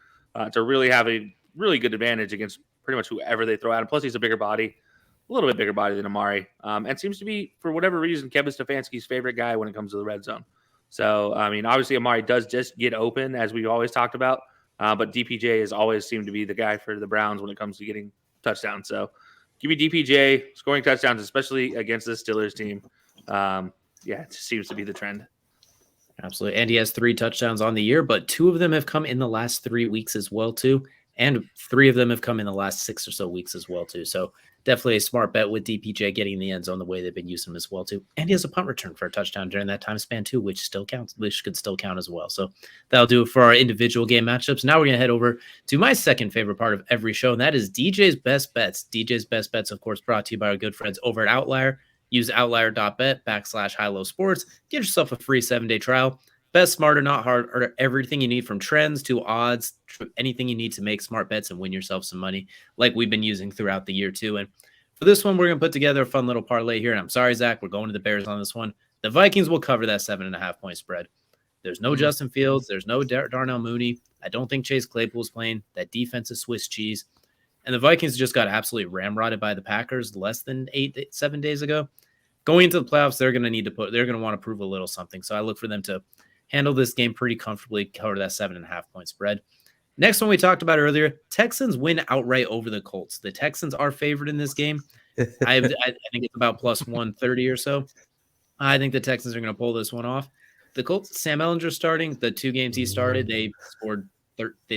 to really have a really good advantage against pretty much whoever they throw at him. Plus, he's a bigger body. A little bit bigger body than Amari, and seems to be, for whatever reason, Kevin Stefanski's favorite guy when it comes to the red zone. So, I mean, obviously Amari does just get open, as we've always talked about, but DPJ has always seemed to be the guy for the Browns when it comes to getting touchdowns. So, give me DPJ scoring touchdowns, especially against the Steelers team. It just seems to be the trend. Absolutely. And he has 3 touchdowns on the year, but 2 of them have come in the last 3 weeks as well, too. And 3 of them have come in the last 6 or so weeks as well, too. So definitely a smart bet with DPJ getting the end zone the way they've been using him as well, too. And he has a punt return for a touchdown during that time span, too, which could still count as well. So that'll do it for our individual game matchups. Now we're going to head over to my second favorite part of every show, and that is DJ's Best Bets. DJ's Best Bets, of course, brought to you by our good friends over at Outlier. Use Outlier.bet /high-low sports. Get yourself a free 7-day trial. Best, smarter, not hard, or everything you need from trends to odds, anything you need to make smart bets and win yourself some money like we've been using throughout the year too. And for this one, we're going to put together a fun little parlay here. And I'm sorry, Zach, we're going to the Bears on this one. The Vikings will cover that 7.5 point spread. There's no Justin Fields. There's no Darnell Mooney. I don't think Chase Claypool's playing. That defense is Swiss cheese. And the Vikings just got absolutely ramrodded by the Packers less than 7 days ago. Going into the playoffs, they're going to want to prove a little something. So I look for them to handle this game pretty comfortably, cover that 7.5 point spread. Next one we talked about earlier, Texans win outright over the Colts. The Texans are favored in this game. I think it's about plus 130 or so. I think the Texans are going to pull this one off. The Colts, Sam Ehlinger starting, the 2 games he started, they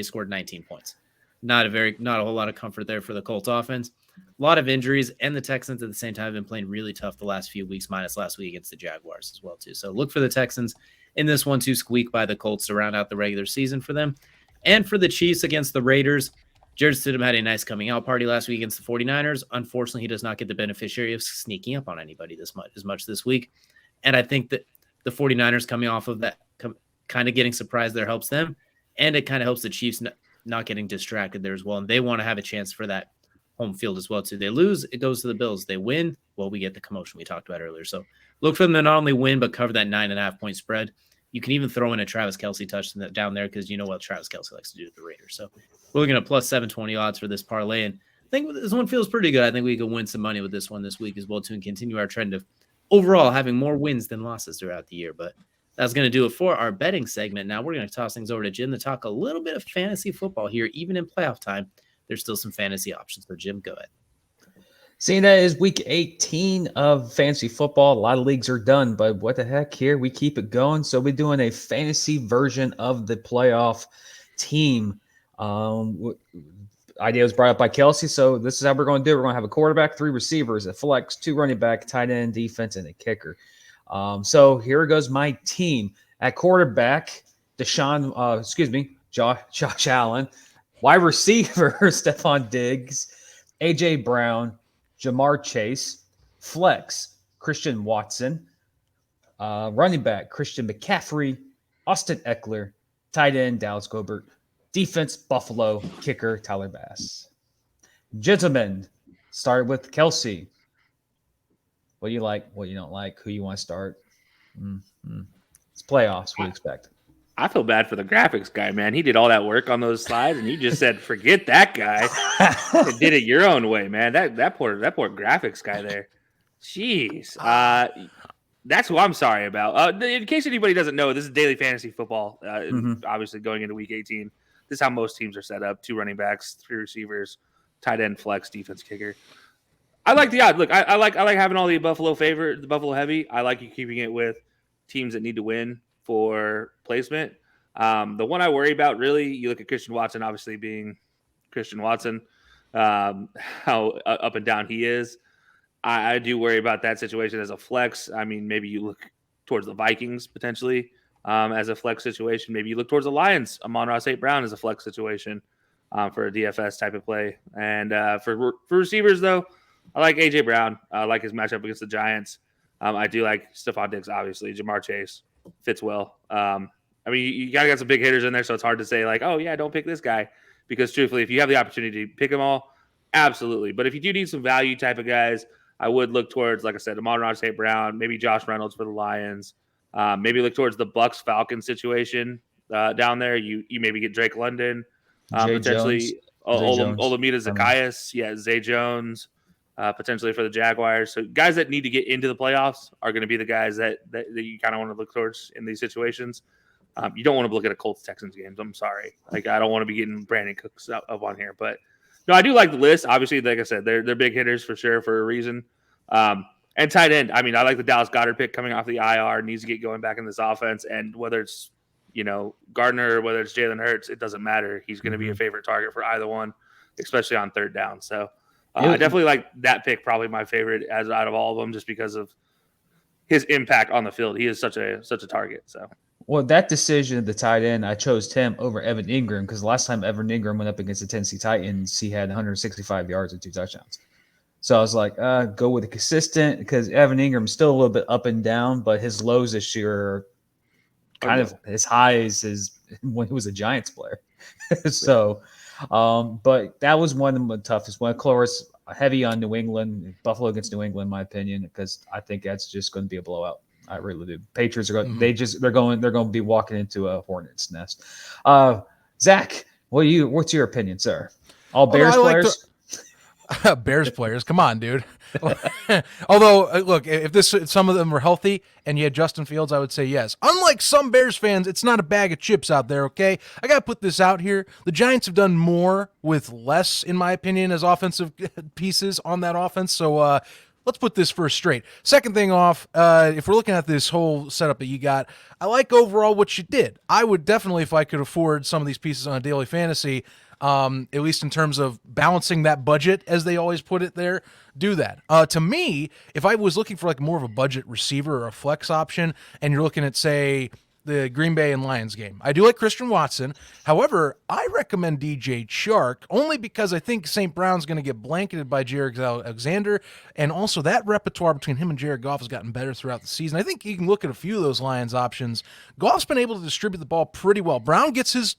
scored 19 points. Not a whole lot of comfort there for the Colts offense. A lot of injuries, and the Texans at the same time have been playing really tough the last few weeks, minus last week against the Jaguars as well too. So look for the Texans in this one to squeak by the Colts to round out the regular season for them. And for the Chiefs against the Raiders, Jared Stidham had a nice coming out party last week against the 49ers. Unfortunately, he does not get the beneficiary of sneaking up on anybody as much this week. And I think that the 49ers coming off of that, kind of getting surprised there helps them. And it kind of helps the Chiefs not getting distracted there as well. And they want to have a chance for that home field as well too. They lose, it goes to the Bills. They win, well, we get the commotion we talked about earlier. So look for them to not only win, but cover that 9.5 point spread. You can even throw in a Travis Kelce touchdown down there because you know what Travis Kelce likes to do with the Raiders. So we're looking at plus 720 odds for this parlay. And I think this one feels pretty good. I think we can win some money with this one this week as well too, and continue our trend of overall having more wins than losses throughout the year. But that's going to do it for our betting segment. Now we're going to toss things over to Jim to talk a little bit of fantasy football here. Even in playoff time, there's still some fantasy options. So Jim, go ahead. Seeing that is week 18 of fantasy football. A lot of leagues are done, but what the heck, here we keep it going. So we're doing a fantasy version of the playoff team. Idea was brought up by Kelcey, so this is how we're going to do it. We're going to have a quarterback, 3 receivers, a flex, 2 running back, tight end, defense, and a kicker. So here goes my team. At quarterback, Josh Allen. Wide receiver, Stephon Diggs. A.J. Brown. Jamar Chase. Flex, Christian Watson. Running back, Christian McCaffrey. Austin Eckler. Tight end, Dallas Goedert. Defense, Buffalo. Kicker, Tyler Bass. Gentlemen, start with Kelcey. What do you like? What you don't like? Who you want to start? It's playoffs. We expect. I feel bad for the graphics guy, man. He did all that work on those slides, and you just said, "Forget that guy." And did it your own way, man. That poor graphics guy there. Jeez, that's what I'm sorry about. In case anybody doesn't know, this is daily fantasy football. Obviously, going into week 18, this is how most teams are set up: 2 running backs, 3 receivers, tight end, flex, defense, kicker. I like the odd. Look, I like having all the Buffalo heavy. I like you keeping it with teams that need to win for placement. The one I worry about, really, you look at Christian Watson, obviously being Christian Watson, how up and down he is. I do worry about that situation as a flex. I mean, maybe you look towards the Vikings potentially as a flex situation. Maybe you look towards the Lions. Amon-Ra St. Brown is a flex situation for a DFS type of play. And for receivers, though, I like A.J. Brown. I like his matchup against the Giants. I do like Stephon Diggs, obviously. Jamar Chase fits well. I mean, you got to get some big hitters in there, so it's hard to say, like, oh, yeah, don't pick this guy. Because, truthfully, if you have the opportunity to pick them all, absolutely. But if you do need some value type of guys, I would look towards, like I said, Amon-Ra St. Brown, maybe Josh Reynolds for the Lions. Maybe look towards the Bucks-Falcons situation down there. You maybe get Drake London, potentially Olamide Zacchaeus, Zay Jones, potentially for the Jaguars. So guys that need to get into the playoffs are going to be the guys that you kind of want to look towards in these situations. You don't want to look at a Colts-Texans games. I'm sorry. Like, I don't want to be getting Brandon Cooks up on here, but no, I do like the list. Obviously, like I said, they're big hitters for sure for a reason. And tight end. I mean, I like the Dallas Goedert pick coming off the IR. Needs to get going back in this offense. And whether it's Gardner or whether it's Jalen Hurts, it doesn't matter. He's going to be a favorite target for either one, especially on third down. So I definitely like that pick. Probably my favorite as out of all of them, just because of his impact on the field. He is such a target. So. Well, that decision, the tight end, I chose him over Evan Ingram because last time Evan Ingram went up against the Tennessee Titans, he had 165 yards and 2 touchdowns. So I was like, go with the consistent because Evan Ingram's still a little bit up and down, but his lows this year are kind of as high as when he was a Giants player. So, but that was one of the toughest one. Of course, heavy on New England, Buffalo against New England, in my opinion, because I think that's just going to be a blowout. I really do. Patriots are going. They're going to be walking into a hornet's nest. Zach, what's your opinion, sir? All Bears players. Bears players, come on, dude. Although, look, if some of them were healthy and you had Justin Fields, I would say yes. Unlike some Bears fans, it's not a bag of chips out there, okay? I got to put this out here. The Giants have done more with less, in my opinion, as offensive pieces on that offense. So let's put this first straight. Second thing off, if we're looking at this whole setup that you got, I like overall what you did. I would definitely, if I could afford some of these pieces on a daily fantasy, at least in terms of balancing that budget, as they always put it there, do that. To me, if I was looking for like more of a budget receiver or a flex option, and you're looking at, say, the Green Bay and Lions game, I do like Christian Watson. However, I recommend DJ Chark only because I think St. Brown's going to get blanketed by Jared Alexander, and also that repertoire between him and Jared Goff has gotten better throughout the season. I think you can look at a few of those Lions options. Goff's been able to distribute the ball pretty well. Brown gets his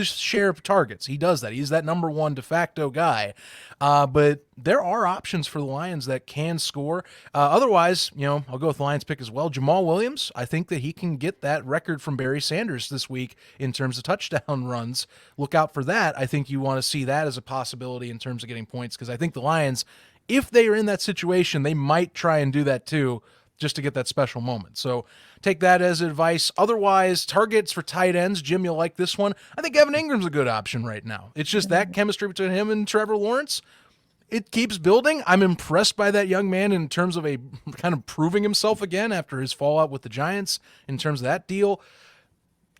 share of targets. He does that. He's that number one de facto guy. But there are options for the Lions that can score. Otherwise, I'll go with the Lions pick as well. Jamal Williams, I think that he can get that record from Barry Sanders this week in terms of touchdown runs. Look out for that. I think you want to see that as a possibility in terms of getting points, because I think the Lions, if they are in that situation, they might try and do that too, just to get that special moment. So take that as advice. Otherwise, targets for tight ends. Jim, you'll like this one. I think Evan Ingram's a good option right now. It's just that chemistry between him and Trevor Lawrence. it keeps building. I'm impressed by that young man in terms of a kind of proving himself again after his fallout with the Giants in terms of that deal.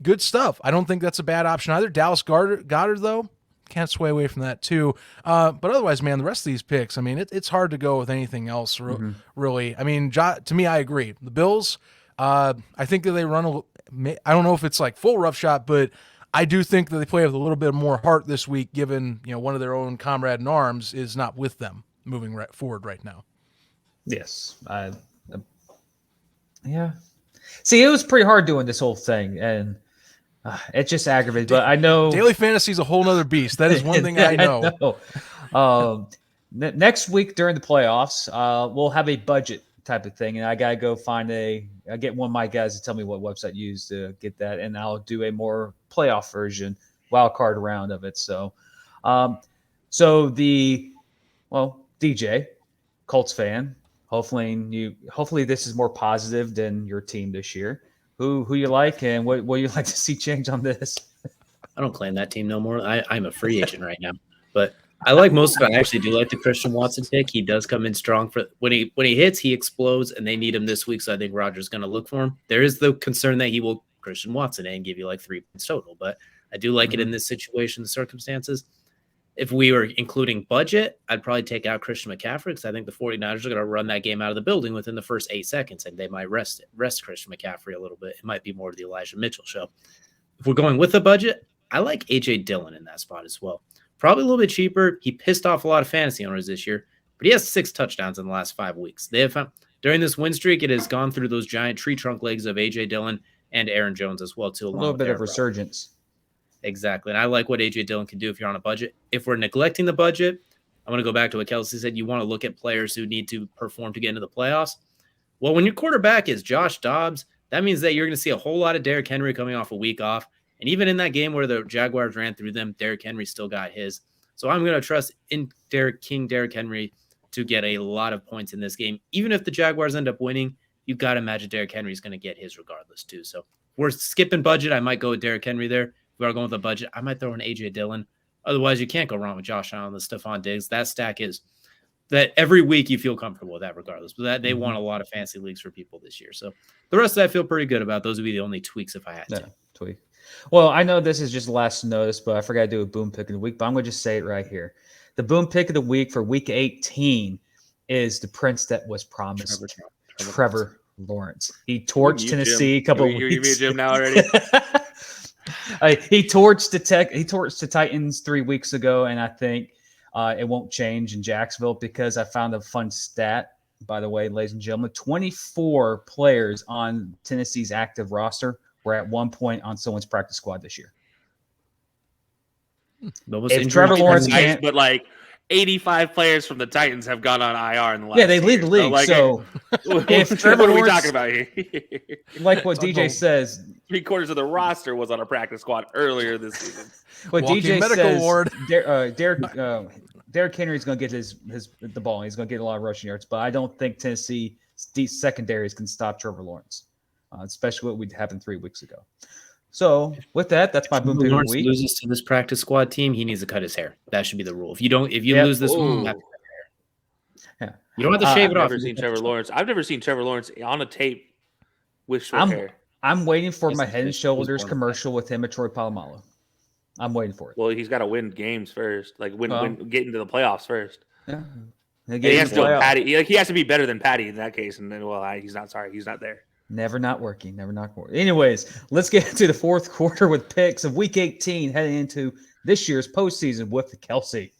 Good stuff. I don't think that's a bad option either. Dallas Goddard though, can't sway away from that too. But otherwise, man, the rest of these picks, I mean, it's hard to go with anything else, really. I mean, to me, I agree. The Bills, I think that they run I don't know if it's like full roughshod, but I do think that they play with a little bit more heart this week, given one of their own comrade in arms is not with them moving forward right now. Yes, yeah. See, it was pretty hard doing this whole thing, and it just aggravated. But I know daily fantasy is a whole nother beast. That is one thing I know. Next week during the playoffs, we'll have a budget type of thing, and I gotta go find I get one of my guys to tell me what website you use to get that, and I'll do a more playoff version, wild card round of it. So, DJ, Colts fan, hopefully this is more positive than your team this year. Who you like, and what you like to see change on this? I don't claim that team no more. I'm a free agent right now, but I like most of it. I actually do like the Christian Watson pick. He does come in strong for when he hits, he explodes, and they need him this week. So I think Rodgers going to look for him. There is the concern that he will Christian Watson and give you like 3 points total, but I do like it in this situation, the circumstances. If we were including budget, I'd probably take out Christian McCaffrey because I think the 49ers are going to run that game out of the building within the first 8 seconds, and they might rest Christian McCaffrey a little bit. It might be more of the Elijah Mitchell show. If we're going with the budget, I like A.J. Dillon in that spot as well. Probably a little bit cheaper. He pissed off a lot of fantasy owners this year, but he has 6 touchdowns in the last 5 weeks. They have found, during this win streak, it has gone through those giant tree trunk legs of A.J. Dillon and Aaron Jones as well, too. A little bit of resurgence. Exactly. And I like what A.J. Dillon can do if you're on a budget. If we're neglecting the budget, I'm going to go back to what Kelcey said. You want to look at players who need to perform to get into the playoffs. Well, when your quarterback is Josh Dobbs, that means that you're going to see a whole lot of Derrick Henry coming off a week off. And even in that game where the Jaguars ran through them, Derrick Henry still got his. So I'm going to trust in Derrick Henry to get a lot of points in this game. Even if the Jaguars end up winning, you've got to imagine Derrick Henry is going to get his regardless too. So if we're skipping budget, I might go with Derrick Henry there. If we are going with a budget, I might throw in A.J. Dillon. Otherwise, you can't go wrong with Josh Allen and Stephon Diggs. That stack is that every week you feel comfortable with that regardless. But that they won a lot of fancy leagues for people this year. So the rest of that I feel pretty good about. Those would be the only tweaks if I had to. Tweak. Well, I know this is just last notice, but I forgot to do a boom pick of the week. But I'm going to just say it right here. The boom pick of the week for week 18 is the prince that was promised, Trevor Lawrence. He torched Tennessee a couple of weeks. You me a Jim now already? He torched the Titans 3 weeks ago, and I think it won't change in Jacksonville because I found a fun stat, by the way, ladies and gentlemen. 24 players on Tennessee's active roster were at one point on someone's practice squad this year. If Trevor Lawrence can't, but like 85 players from the Titans have gone on IR in the last they lead the league. So if Trevor what are we Lawrence, talking about here? like what DJ says, 3/4 of the roster was on a practice squad earlier this season. What Walking DJ medical says, ward. Derrick Henry's going to get the ball. He's going to get a lot of rushing yards, but I don't think Tennessee secondaries can stop Trevor Lawrence, especially what happened 3 weeks ago. So with that, that's my boom pick of the week. Loses to this practice squad team, he needs to cut his hair. That should be the rule. If you lose this one, you have to cut your hair. You don't have to shave it off. I've never seen Trevor Lawrence on a tape with short hair. I'm waiting for my Head and Shoulders commercial with him and Troy Polamalu. I'm waiting for it. Well, he's got to win games first, like get into the playoffs first. Yeah, he has to Patty. He has to be better than Patty in that case. And then, he's not. Sorry, he's not there. Never not working. Anyways, let's get to the fourth quarter with picks of Week 18, heading into this year's postseason with the Kelcey.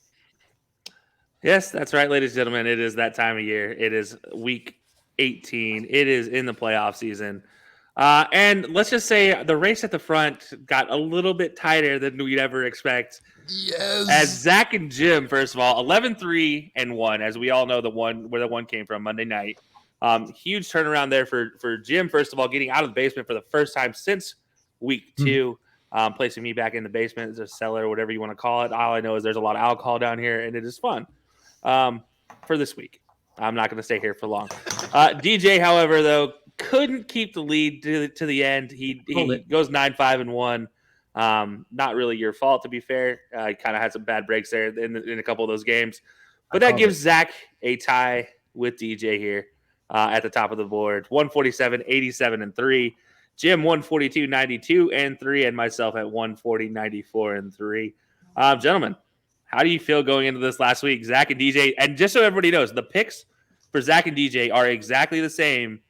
Yes, that's right, ladies and gentlemen. It is that time of year. It is Week 18. It is in the playoff season. And let's just say the race at the front got a little bit tighter than we'd ever expect. Yes. As Zach and Jim, first of all, 11-3-1, as we all know where the one came from Monday night. Huge turnaround there for Jim, first of all, getting out of the basement for the first time since week 2, placing me back in the basement as a cellar, whatever you want to call it. All I know is there's a lot of alcohol down here, and it is fun for this week. I'm not going to stay here for long. DJ, however, though, couldn't keep the lead to the end. He goes 9-5-1. Not really your fault, to be fair. He kind of had some bad breaks there in a couple of those games. But that gives Zach a tie with DJ here at the top of the board. 147, 87, and 3. Jim 142, 92, and 3, and myself at 140, 94, and 3. Gentlemen, how do you feel going into this last week? Zach and DJ, and just so everybody knows, the picks for Zach and DJ are exactly the same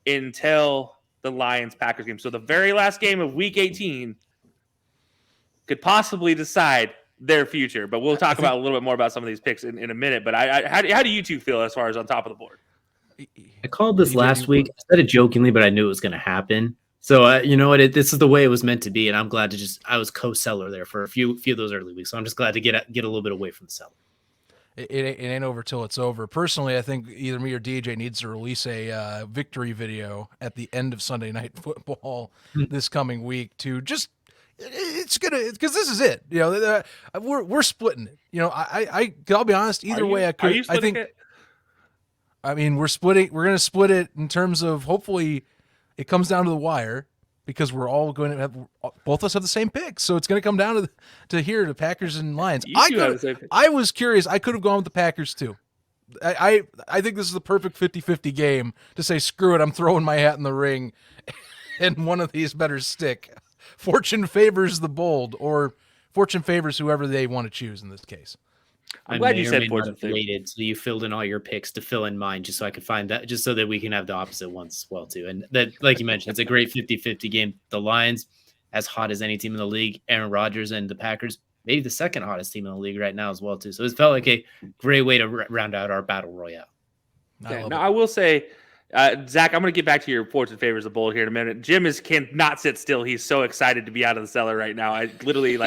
until the Lions-Packers game. So the very last game of Week 18 could possibly decide their future. But we'll talk about a little bit more about some of these picks in a minute. But how do you two feel as far as on top of the board? I called this last week. I said it jokingly, but I knew it was going to happen. So you know what? This is the way it was meant to be, and I'm glad to I was co-seller there for a few of those early weeks. So I'm just glad to get a little bit away from the seller. It ain't over till it's over. Personally, I think either me or DJ needs to release a victory video at the end of Sunday Night Football this coming week to just. It's gonna because this is it. You know, we're splitting it. You know, I'll be honest. Either way, I could. I think. I mean, we're splitting. We're gonna split it in terms of hopefully it comes down to the wire because we're all going to have both of us have the same picks. So it's going to come down to here the Packers and Lions. I was curious. I could have gone with the Packers too. I think this is the perfect 50-50 game to say screw it. I'm throwing my hat in the ring, and one of these better stick. Fortune favors the bold, or fortune favors whoever they want to choose in this case. I'm glad you said fortune favors. So you filled in all your picks to fill in mine just so I could find that, just so that we can have the opposite ones as well too. And that, like you mentioned, it's a great 50-50 game. The Lions, as hot as any team in the league, Aaron Rodgers and the Packers, maybe the second hottest team in the league right now as well too. So it felt like a great way to round out our battle royale. I will say, Zach, I'm going to get back to your fortune favors the bold here in a minute. Jim cannot sit still. He's so excited to be out of the cellar right now. I literally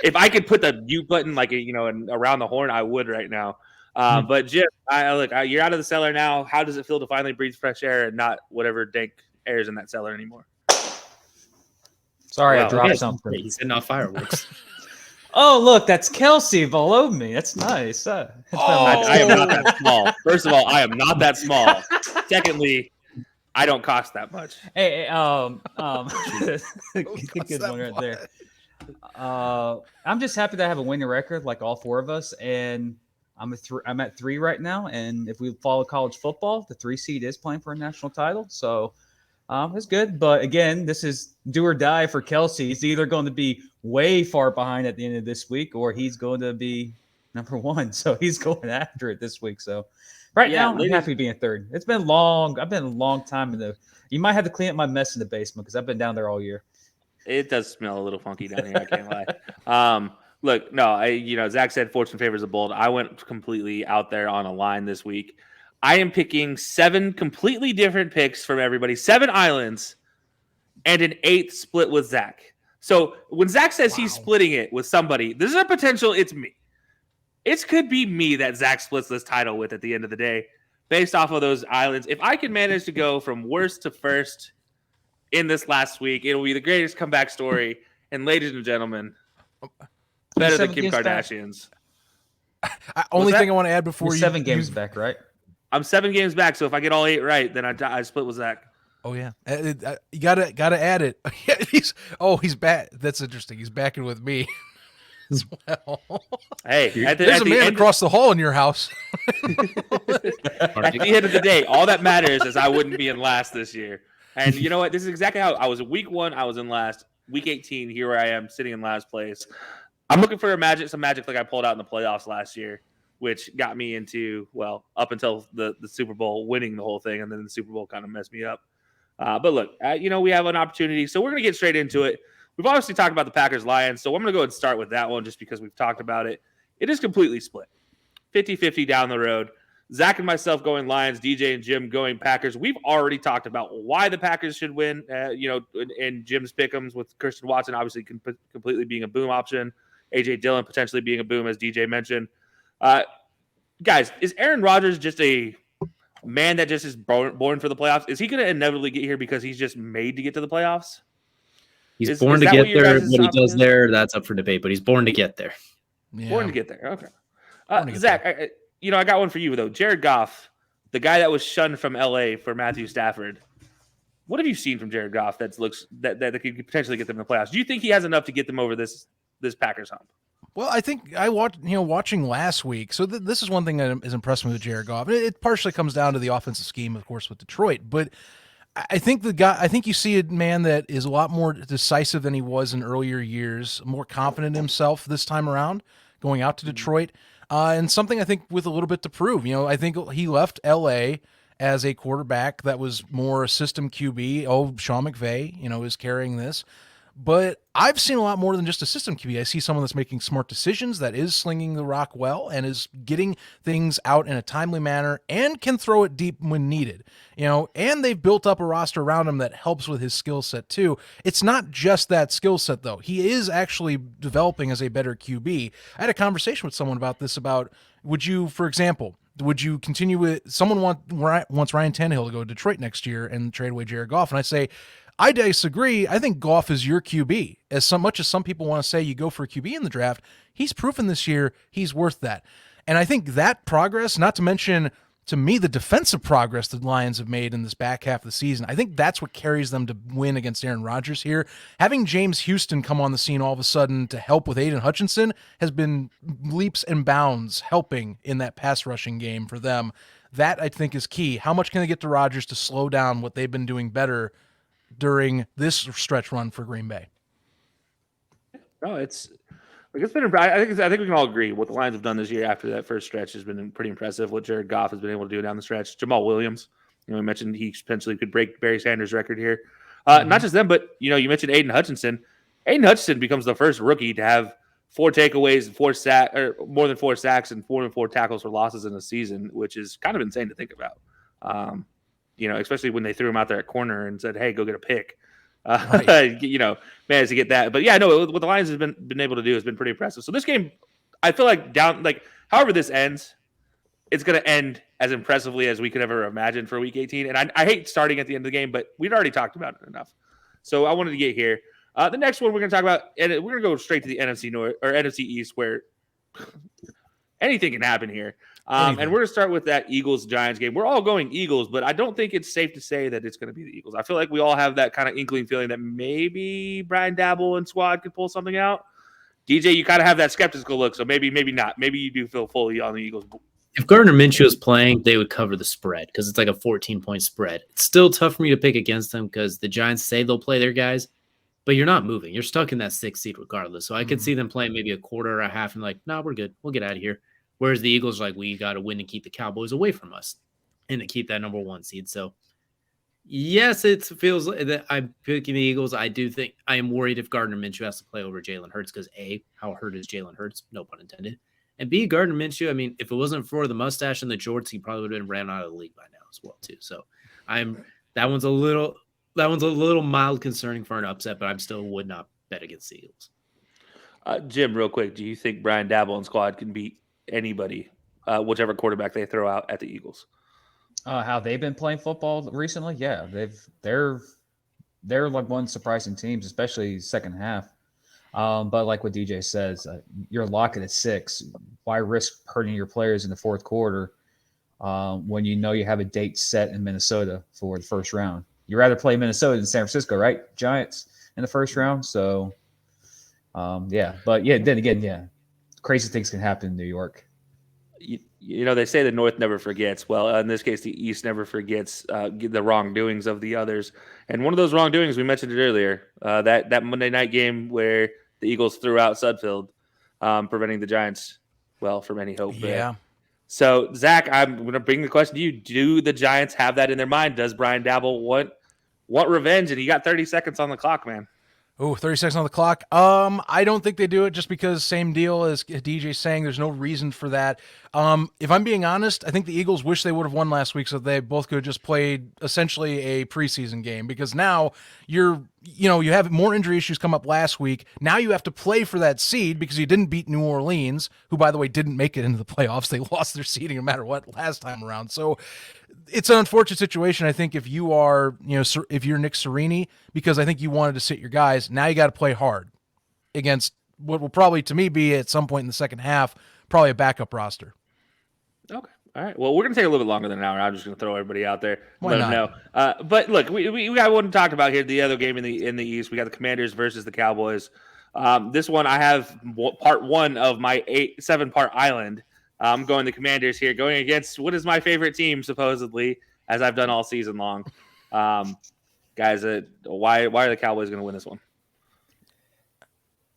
if I could put the mute button around the horn, I would right now. But Jim, you're out of the cellar now. How does it feel to finally breathe fresh air and not whatever dank air is in that cellar anymore? Sorry, I dropped something. He's setting off fireworks. Oh, look, that's Kelcey below me. That's nice. I am not that small. First of all, I am not that small. Secondly, I don't cost that much. Hey, good one right there. I'm just happy that I have a winning record like all four of us, and I'm at 3 right now. And if we follow college football, the 3 seed is playing for a national title, so it's good. But again, this is do or die for Kelcey. He's either going to be way far behind at the end of this week, or he's going to be number 1. So he's going after it this week. So now, I'm happy being 3rd. It's been long. I've been a long time you might have to clean up my mess in the basement because I've been down there all year. It does smell a little funky down here. I can't lie. Look, no, Zach said fortune favors the bold. I went completely out there on a line this week. I am picking 7 completely different picks from everybody, 7 islands, and an 8th split with Zach. So when Zach says he's splitting it with somebody, there's a potential it's me. It could be me that Zach splits this title with at the end of the day, based off of those islands. If I can manage to go from worst to first in this last week, it'll be the greatest comeback story. And ladies and gentlemen, better than Kim Kardashian's. Only thing I want to add before You're 7 games back, right? I'm 7 games back, so if I get all 8 right, then I split with Zach. Oh yeah, you gotta add it. He's back. That's interesting. He's backing with me as well. Hey, there's a man across the hall in your house. At the end of the day, all that matters is I wouldn't be in last this year. And you know what? This is exactly how I was. Week 1, I was in last. Week 18, here I am sitting in last place. I'm looking for some magic like I pulled out in the playoffs last year, which got me into, up until the Super Bowl, winning the whole thing, and then the Super Bowl kind of messed me up. But look, we have an opportunity, so we're going to get straight into it. We've obviously talked about the Packers-Lions, so I'm going to go and start with that one just because we've talked about it. It is completely split. 50-50 down the road. Zach and myself going Lions, DJ and Jim going Packers. We've already talked about why the Packers should win, in Jim's pick'ems with Christian Watson obviously completely being a boom option, A.J. Dillon potentially being a boom, as DJ mentioned. Guys, is Aaron Rodgers just a man that just is born for the playoffs? Is he going to inevitably get here because he's just made to get to the playoffs? He's born to get there. What he does there, that's up for debate, but he's born to get there. Yeah. Born to get there. Okay. Zach, I got one for you, though. Jared Goff, the guy that was shunned from L.A. for Matthew Stafford. What have you seen from Jared Goff that could potentially get them in the playoffs? Do you think he has enough to get them over this Packers hump? Well, I think I watching last week. So this is one thing that is impressed me with Jared Goff. It partially comes down to the offensive scheme, of course, with Detroit. But I think I think you see a man that is a lot more decisive than he was in earlier years, more confident in himself this time around, going out to Detroit, and something I think with a little bit to prove. I think he left L.A. as a quarterback that was more a system QB. Oh, Sean McVay, is carrying this. But I've seen a lot more than just a system QB. I see someone that's making smart decisions, that is slinging the rock well, and is getting things out in a timely manner and can throw it deep when needed. And they've built up a roster around him that helps with his skill set too. It's not just that skill set though. He is actually developing as a better QB. I had a conversation with someone about this, would you, for example, would you continue with someone wants Ryan Tannehill to go to Detroit next year and trade away Jared Goff? And I say, I disagree. I think Goff is your QB. As much as some people want to say you go for a QB in the draft, he's proven this year he's worth that. And I think that progress, not to mention, to me, the defensive progress the Lions have made in this back half of the season, I think that's what carries them to win against Aaron Rodgers here. Having James Houston come on the scene all of a sudden to help with Aiden Hutchinson has been leaps and bounds helping in that pass rushing game for them. That, I think, is key. How much can they get to Rodgers to slow down what they've been doing better during this stretch run for Green Bay? No, it's been. I think we can all agree what the Lions have done this year after that first stretch has been pretty impressive. What Jared Goff has been able to do down the stretch. Jamal Williams, we mentioned he potentially could break Barry Sanders' record here. Not just them, but you mentioned Aiden Hutchinson. Aiden Hutchinson becomes the first rookie to have 4 takeaways, or more than 4 sacks, and more than 4 tackles for losses in a season, which is kind of insane to think about. Especially when they threw him out there at corner and said, "Hey, go get a pick." Right. Managed to get that. But yeah, no, what the Lions have been able to do has been pretty impressive. So this game, I feel like however this ends, it's going to end as impressively as we could ever imagine for Week 18. And I hate starting at the end of the game, but we'd already talked about it enough. So I wanted to get here. The next one we're going to talk about, and we're going to go straight to the NFC North or NFC East, where anything can happen here. And we're going to start with that Eagles-Giants game. We're all going Eagles, but I don't think it's safe to say that it's going to be the Eagles. I feel like we all have that kind of inkling feeling that maybe Brian Dabble and squad could pull something out. DJ, you kind of have that skeptical look, so maybe not. Maybe you do feel fully on the Eagles. If Gardner Minshew is playing, they would cover the spread because it's like a 14-point spread. It's still tough for me to pick against them because the Giants say they'll play their guys, but you're not moving. You're stuck in that 6th seed regardless. So I could see them playing maybe a quarter or a half and nah, we're good. We'll get out of here. Whereas the Eagles are we got to win and keep the Cowboys away from us and to keep that number 1 seed. So, yes, it feels that I'm picking the Eagles. I do think I am worried if Gardner Minshew has to play over Jalen Hurts because, A, how hurt is Jalen Hurts? No pun intended. And B, Gardner Minshew, if it wasn't for the mustache and the jorts, he probably would have been ran out of the league by now as well, too. So, that one's a little mild concerning for an upset, but I still would not bet against the Eagles. Jim, real quick, do you think Brian Dabble and squad can beat anybody, whichever quarterback they throw out at the Eagles? How they've been playing football recently? Yeah, they're one surprising teams, especially second half. But like what DJ says, you're locking at 6. Why risk hurting your players in the fourth quarter when you have a date set in Minnesota for the first round? You'd rather play Minnesota than San Francisco, right? Giants in the first round. So, yeah. But, yeah, then again, yeah, crazy things can happen in New York. They say the North never forgets. Well, in this case, the East never forgets the wrongdoings of the others. And one of those wrongdoings, we mentioned it earlier, that Monday night game where the Eagles threw out Sudfeld, preventing the Giants, from any hope. Yeah. So, Zach, I'm going to bring the question to you. Do the Giants have that in their mind? Does Brian Dabble want revenge? And you got 30 seconds on the clock, man. Oh, 30 seconds on the clock. I don't think they do it just because same deal as DJ saying. There's no reason for that. If I'm being honest, I think the Eagles wish they would have won last week so they both could have just played essentially a preseason game because now you have more injury issues come up last week. Now you have to play for that seed because you didn't beat New Orleans, who, by the way, didn't make it into the playoffs. They lost their seeding no matter what last time around. So it's an unfortunate situation. I think if you are, if you're Nick Sirianni, because I think you wanted to sit your guys, now you got to play hard against what will probably, to me, be at some point in the second half, probably a backup roster. Okay. All right. Well, we're going to take a little bit longer than an hour. I'm just going to throw everybody out there. Why let not? them know. But look, we got one to talk about here. The other game in the East, we got the Commanders versus the Cowboys. This one I have part one of my 7-part island. I'm going the Commanders here, going against what is my favorite team, supposedly, as I've done all season long. Guys, why are the Cowboys going to win this one?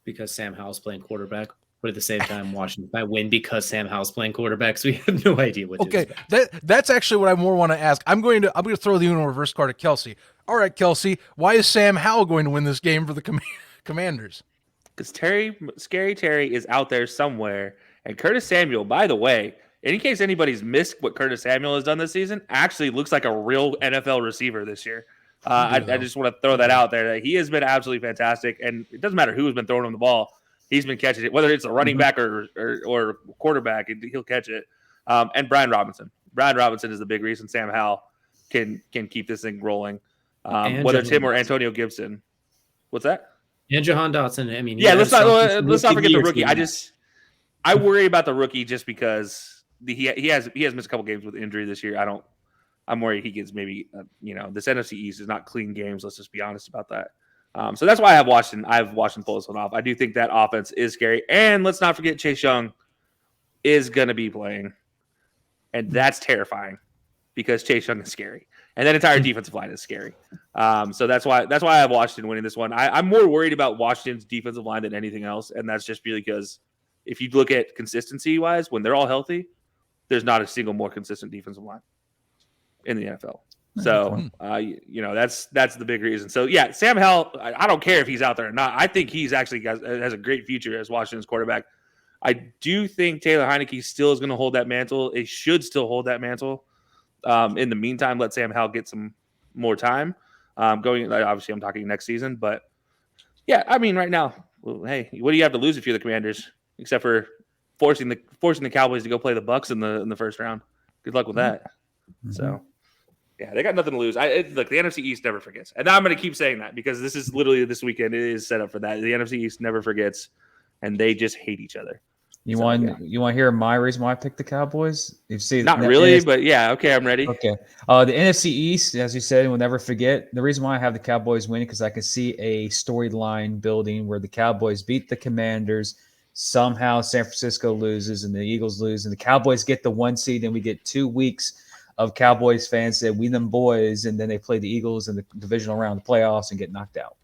Because Sam Howell's playing quarterback. But at the same time, Washington might win because Sam Howell's playing quarterback. So we have no idea what to expect. That's actually what I more want to ask. I'm going to throw the Uno reverse card at Kelcey. All right, Kelcey, why is Sam Howell going to win this game for the Commanders? Because Scary Terry is out there somewhere. And Curtis Samuel, by the way, in case anybody's missed what Curtis Samuel has done this season, actually looks like a real NFL receiver this year. I just want to throw that out there. That he has been absolutely fantastic. And it doesn't matter who's been throwing him the ball. He's been catching it, whether it's a running back or quarterback, he'll catch it. And Brian Robinson. Brian Robinson is the big reason Sam Howell can keep this thing rolling. Whether it's him or Antonio Gibson. What's that? And Jahan Dotson. I mean, let's not forget the rookie. I worry about the rookie just because he has missed a couple games with injury this year. I'm worried he gets maybe this NFC East is not clean games. Let's just be honest about that. So that's why I have Washington pull this one off. I do think that offense is scary. And let's not forget Chase Young is going to be playing. And that's terrifying because Chase Young is scary. And that entire defensive line is scary. So that's why I have Washington winning this one. I'm more worried about Washington's defensive line than anything else. And that's just really because if you look at consistency-wise, when they're all healthy, there's not a single more consistent defensive line in the NFL. So, that's the big reason. So, yeah, Sam Howell, I don't care if he's out there or not. I think he's actually has a great future as Washington's quarterback. I do think Taylor Heineke still is going to hold that mantle. It should still hold that mantle. In the meantime, let Sam Howell get some more time. Obviously, I'm talking next season. But, yeah, I mean, right now, well, hey, what do you have to lose if you're the Commanders, except for forcing the Cowboys to go play the Bucs in the first round? Good luck with that. Mm-hmm. So. Yeah, they got nothing to lose. Look, the NFC East never forgets. And I'm going to keep saying that because this is literally this weekend. It is set up for that. The NFC East never forgets, and they just hate each other. You want to hear my reason why I picked the Cowboys? Not really, but yeah, okay, I'm ready. Okay. The NFC East, as you said, will never forget. The reason why I have the Cowboys winning because I can see a storyline building where the Cowboys beat the Commanders. Somehow San Francisco loses and the Eagles lose, and the Cowboys get the 1 seed, and we get 2 weeks of Cowboys fans that we them boys, and then they play the Eagles in the divisional round of the playoffs and get knocked out.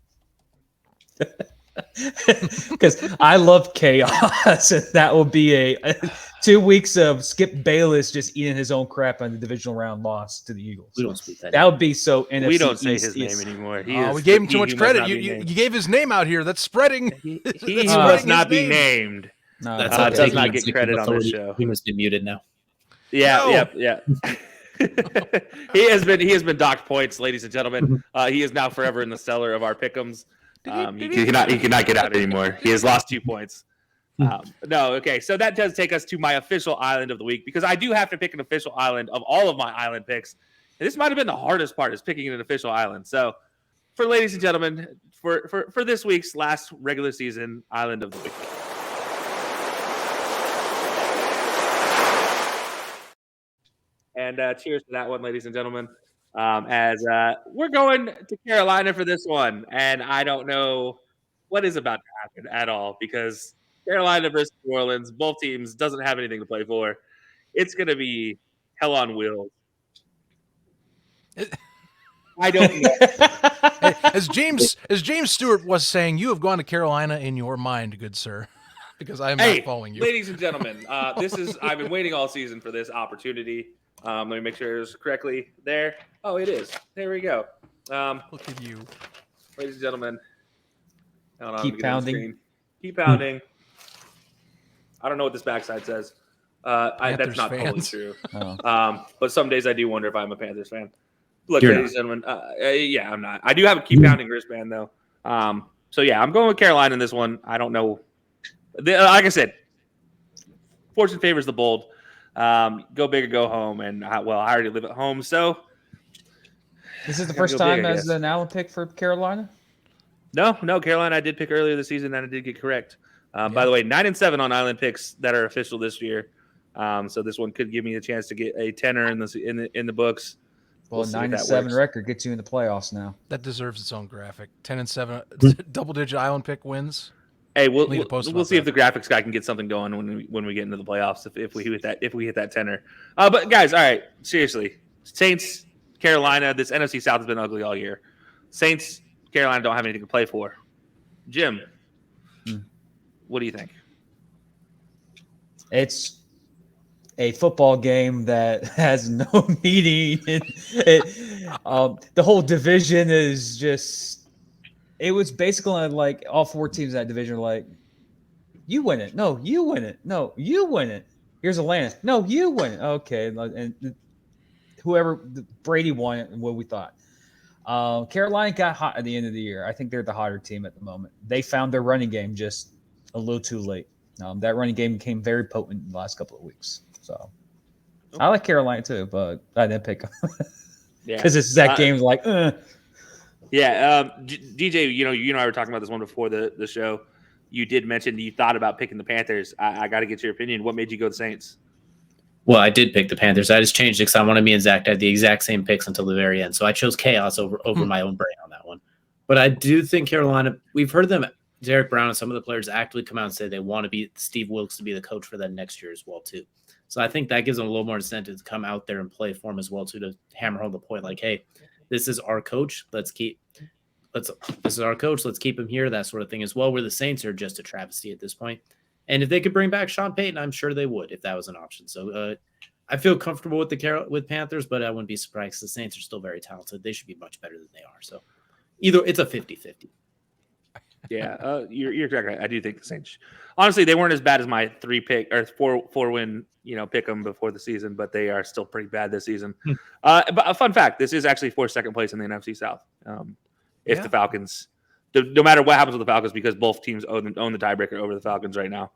Because I love chaos, and that will be a 2 weeks of Skip Bayless just eating his own crap on the divisional round loss to the Eagles. We don't speak that. That would be so NFC we don't say East his name anymore. We gave him too much credit. You gave his name out here. That's spreading. He must not be named. No, that does not get credit on this show. He must be muted now. Yeah. He has been docked points, ladies and gentlemen. He is now forever in the cellar of our pick'ems. He cannot get out anymore. He has lost 2 points. So that does take us to my official island of the week because I do have to pick an official island of all of my island picks. And this might have been the hardest part is picking an official island. So for ladies and gentlemen, for this week's last regular season island of the week. And cheers to that one, ladies and gentlemen. As we're going to Carolina for this one. And I don't know what is about to happen at all because Carolina versus New Orleans, both teams doesn't have anything to play for. It's going to be hell on wheels. I don't know. As James Stewart was saying, you have gone to Carolina in your mind, good sir, because I am not following you. Ladies and gentlemen, I've been waiting all season for this opportunity. Let me make sure it's correctly there. Oh, it is. There we go. Look at you. Ladies and gentlemen. Keep pounding. Keep pounding. I don't know what this backside says. That's not fans. totally true. Oh. But some days I do wonder if I'm a Panthers fan. Look, ladies and gentlemen. Yeah, I'm not. I do have a keep pounding wristband, though. So, yeah, I'm going with Carolina in this one. I don't know. Like I said, fortune favors the bold. Go big or go home. And, I already live at home, so. This is the first time as an Allen pick for Carolina? No, Carolina I did pick earlier this season, and I did get correct. By the way, 9-7 on Island picks that are official this year. So this one could give me a chance to get a tenner in the books. Well, 9-7 record gets you in the playoffs now. That deserves its own graphic. 10-7, double-digit Island pick wins. Hey, Need to post we'll about see if that. the graphics guy can get something going when we get into the playoffs. If we hit that tenor. But guys, all right, seriously, Saints, Carolina. This NFC South has been ugly all year. Saints, Carolina don't have anything to play for. Jim, what do you think? It's a football game that has no meaning. The whole division is just. It was basically like all four teams in that division were like, you win it. No, you win it. No, you win it. Here's Atlanta. No, you win it. Okay. And whoever Brady won it, what we thought. Carolina got hot at the end of the year. I think they're the hotter team at the moment. They found their running game just a little too late. That running game became very potent in the last couple of weeks. So I like Carolina too, but I didn't pick them because it's that game's like. Yeah, DJ, you and I were talking about this one before the show. You did mention you thought about picking the Panthers. I got to get your opinion. What made you go the Saints? Well, I did pick the Panthers. I just changed it because I wanted me and Zach to have the exact same picks until the very end. So I chose chaos over my own brain on that one. But I do think Carolina, we've heard them, Derek Brown and some of the players actually come out and say they want to be Steve Wilkes to be the coach for them next year as well, too. So I think that gives them a little more incentive to come out there and play for him as well, too, to hammer home the point like, hey, this is our coach. This is our coach. Let's keep him here, that sort of thing as well, where the Saints are just a travesty at this point. And if they could bring back Sean Payton, I'm sure they would if that was an option. So I feel comfortable with Panthers, but I wouldn't be surprised. The Saints are still very talented. They should be much better than they are. So either it's a 50-50. Yeah, you're correct. I do think the Saints. Honestly, they weren't as bad as my 4-win, pick them before the season, but they are still pretty bad this season. But a fun fact: this is actually for second place in the NFC South. If the Falcons, no matter what happens with the Falcons, because both teams own the tiebreaker over the Falcons right now.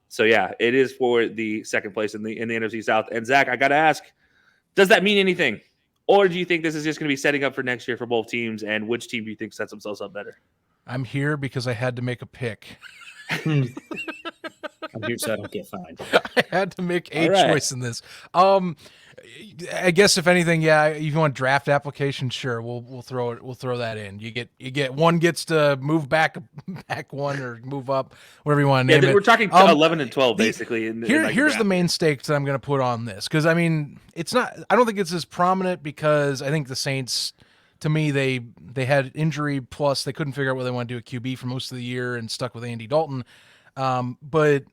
So yeah, it is for the second place in the NFC South. And Zach, I got to ask, does that mean anything, or do you think this is just going to be setting up for next year for both teams? And which team do you think sets themselves up better? I'm here because I had to make a pick. I'm here so I don't get fined. I had to make a choice in this. I guess if anything, if you want draft application, sure, we'll throw it. We'll throw that in. You get one gets to move back one or move up, whatever you want to name it. We're talking 11 and 12 basically. Here's the main stakes that I'm going to put on this, because I mean it's not. I don't think it's as prominent because I think the Saints, to me, they had injury plus they couldn't figure out what they want to do at QB for most of the year and stuck with Andy Dalton, but.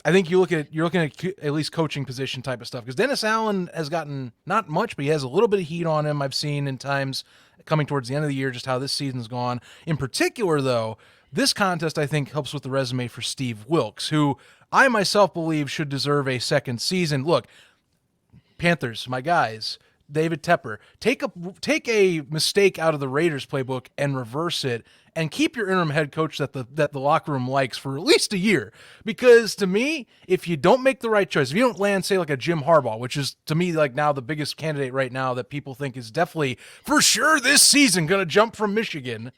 I think you're looking at least coaching position type of stuff, because Dennis Allen has gotten not much, but he has a little bit of heat on him. I've seen in times coming towards the end of the year just how this season's gone. In particular, though, this contest I think helps with the resume for Steve Wilkes, who I myself believe should deserve a second season. Look, Panthers, my guys. David Tepper, take a mistake out of the Raiders playbook and reverse it, and keep your interim head coach that the locker room likes for at least a year. Because to me, if you don't make the right choice, if you don't land, say, like a Jim Harbaugh, which is to me like now the biggest candidate right now that people think is definitely for sure this season going to jump from Michigan,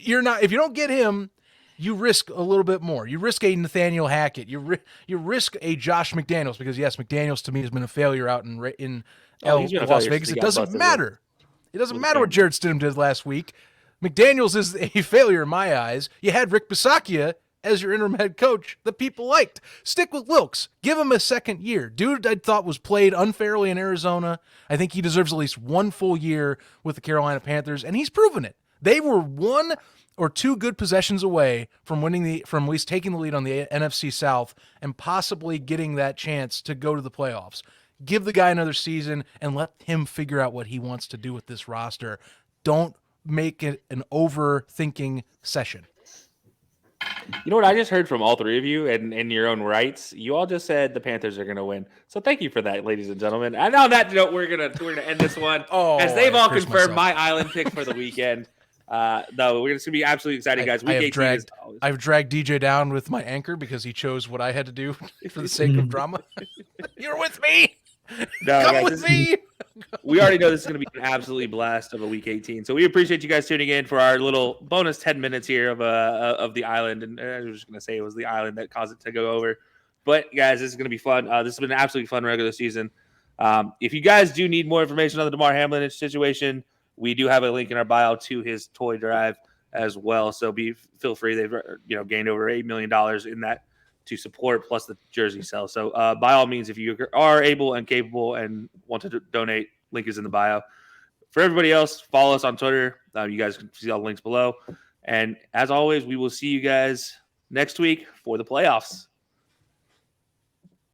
if you don't get him, you risk a little bit more. You risk a Nathaniel Hackett. You risk a Josh McDaniels, because yes, McDaniels to me has been a failure out in Las Vegas. It doesn't matter. It doesn't matter what Jared Stidham did last week. McDaniels is a failure in my eyes. You had Rick Bisaccia as your interim head coach that people liked. Stick with Wilkes. Give him a second year. Dude, I thought was played unfairly in Arizona. I think he deserves at least one full year with the Carolina Panthers, and he's proven it. They were one or two good possessions away from from at least taking the lead on the NFC South and possibly getting that chance to go to the playoffs. Give the guy another season and let him figure out what he wants to do with this roster. Don't make it an overthinking session. You know what I just heard from all three of you, and in your own rights, you all just said the Panthers are going to win. So thank you for that, ladies and gentlemen. And on that note, we're gonna end this one as they've all confirmed my island pick for the weekend. No, it's gonna be absolutely exciting, guys. I've dragged DJ down with my anchor because he chose what I had to do for the sake of drama. You're with me. No, Come guys, with me. We already know this is going to be an absolutely blast of a week 18. So we appreciate you guys tuning in for our little bonus 10 minutes here of the island. And I was just going to say it was the island that caused it to go over. But guys, this is going to be fun. This has been an absolutely fun regular season. If you guys do need more information on the DeMar Hamlin situation, we do have a link in our bio to his toy drive. as well. So feel free. They've gained over $8 million in that to support, plus the jersey sale. So by all means, if you are able and capable and want to donate, link is in the bio. For everybody else, follow us on Twitter. You guys can see all the links below. And as always, we will see you guys next week for the playoffs.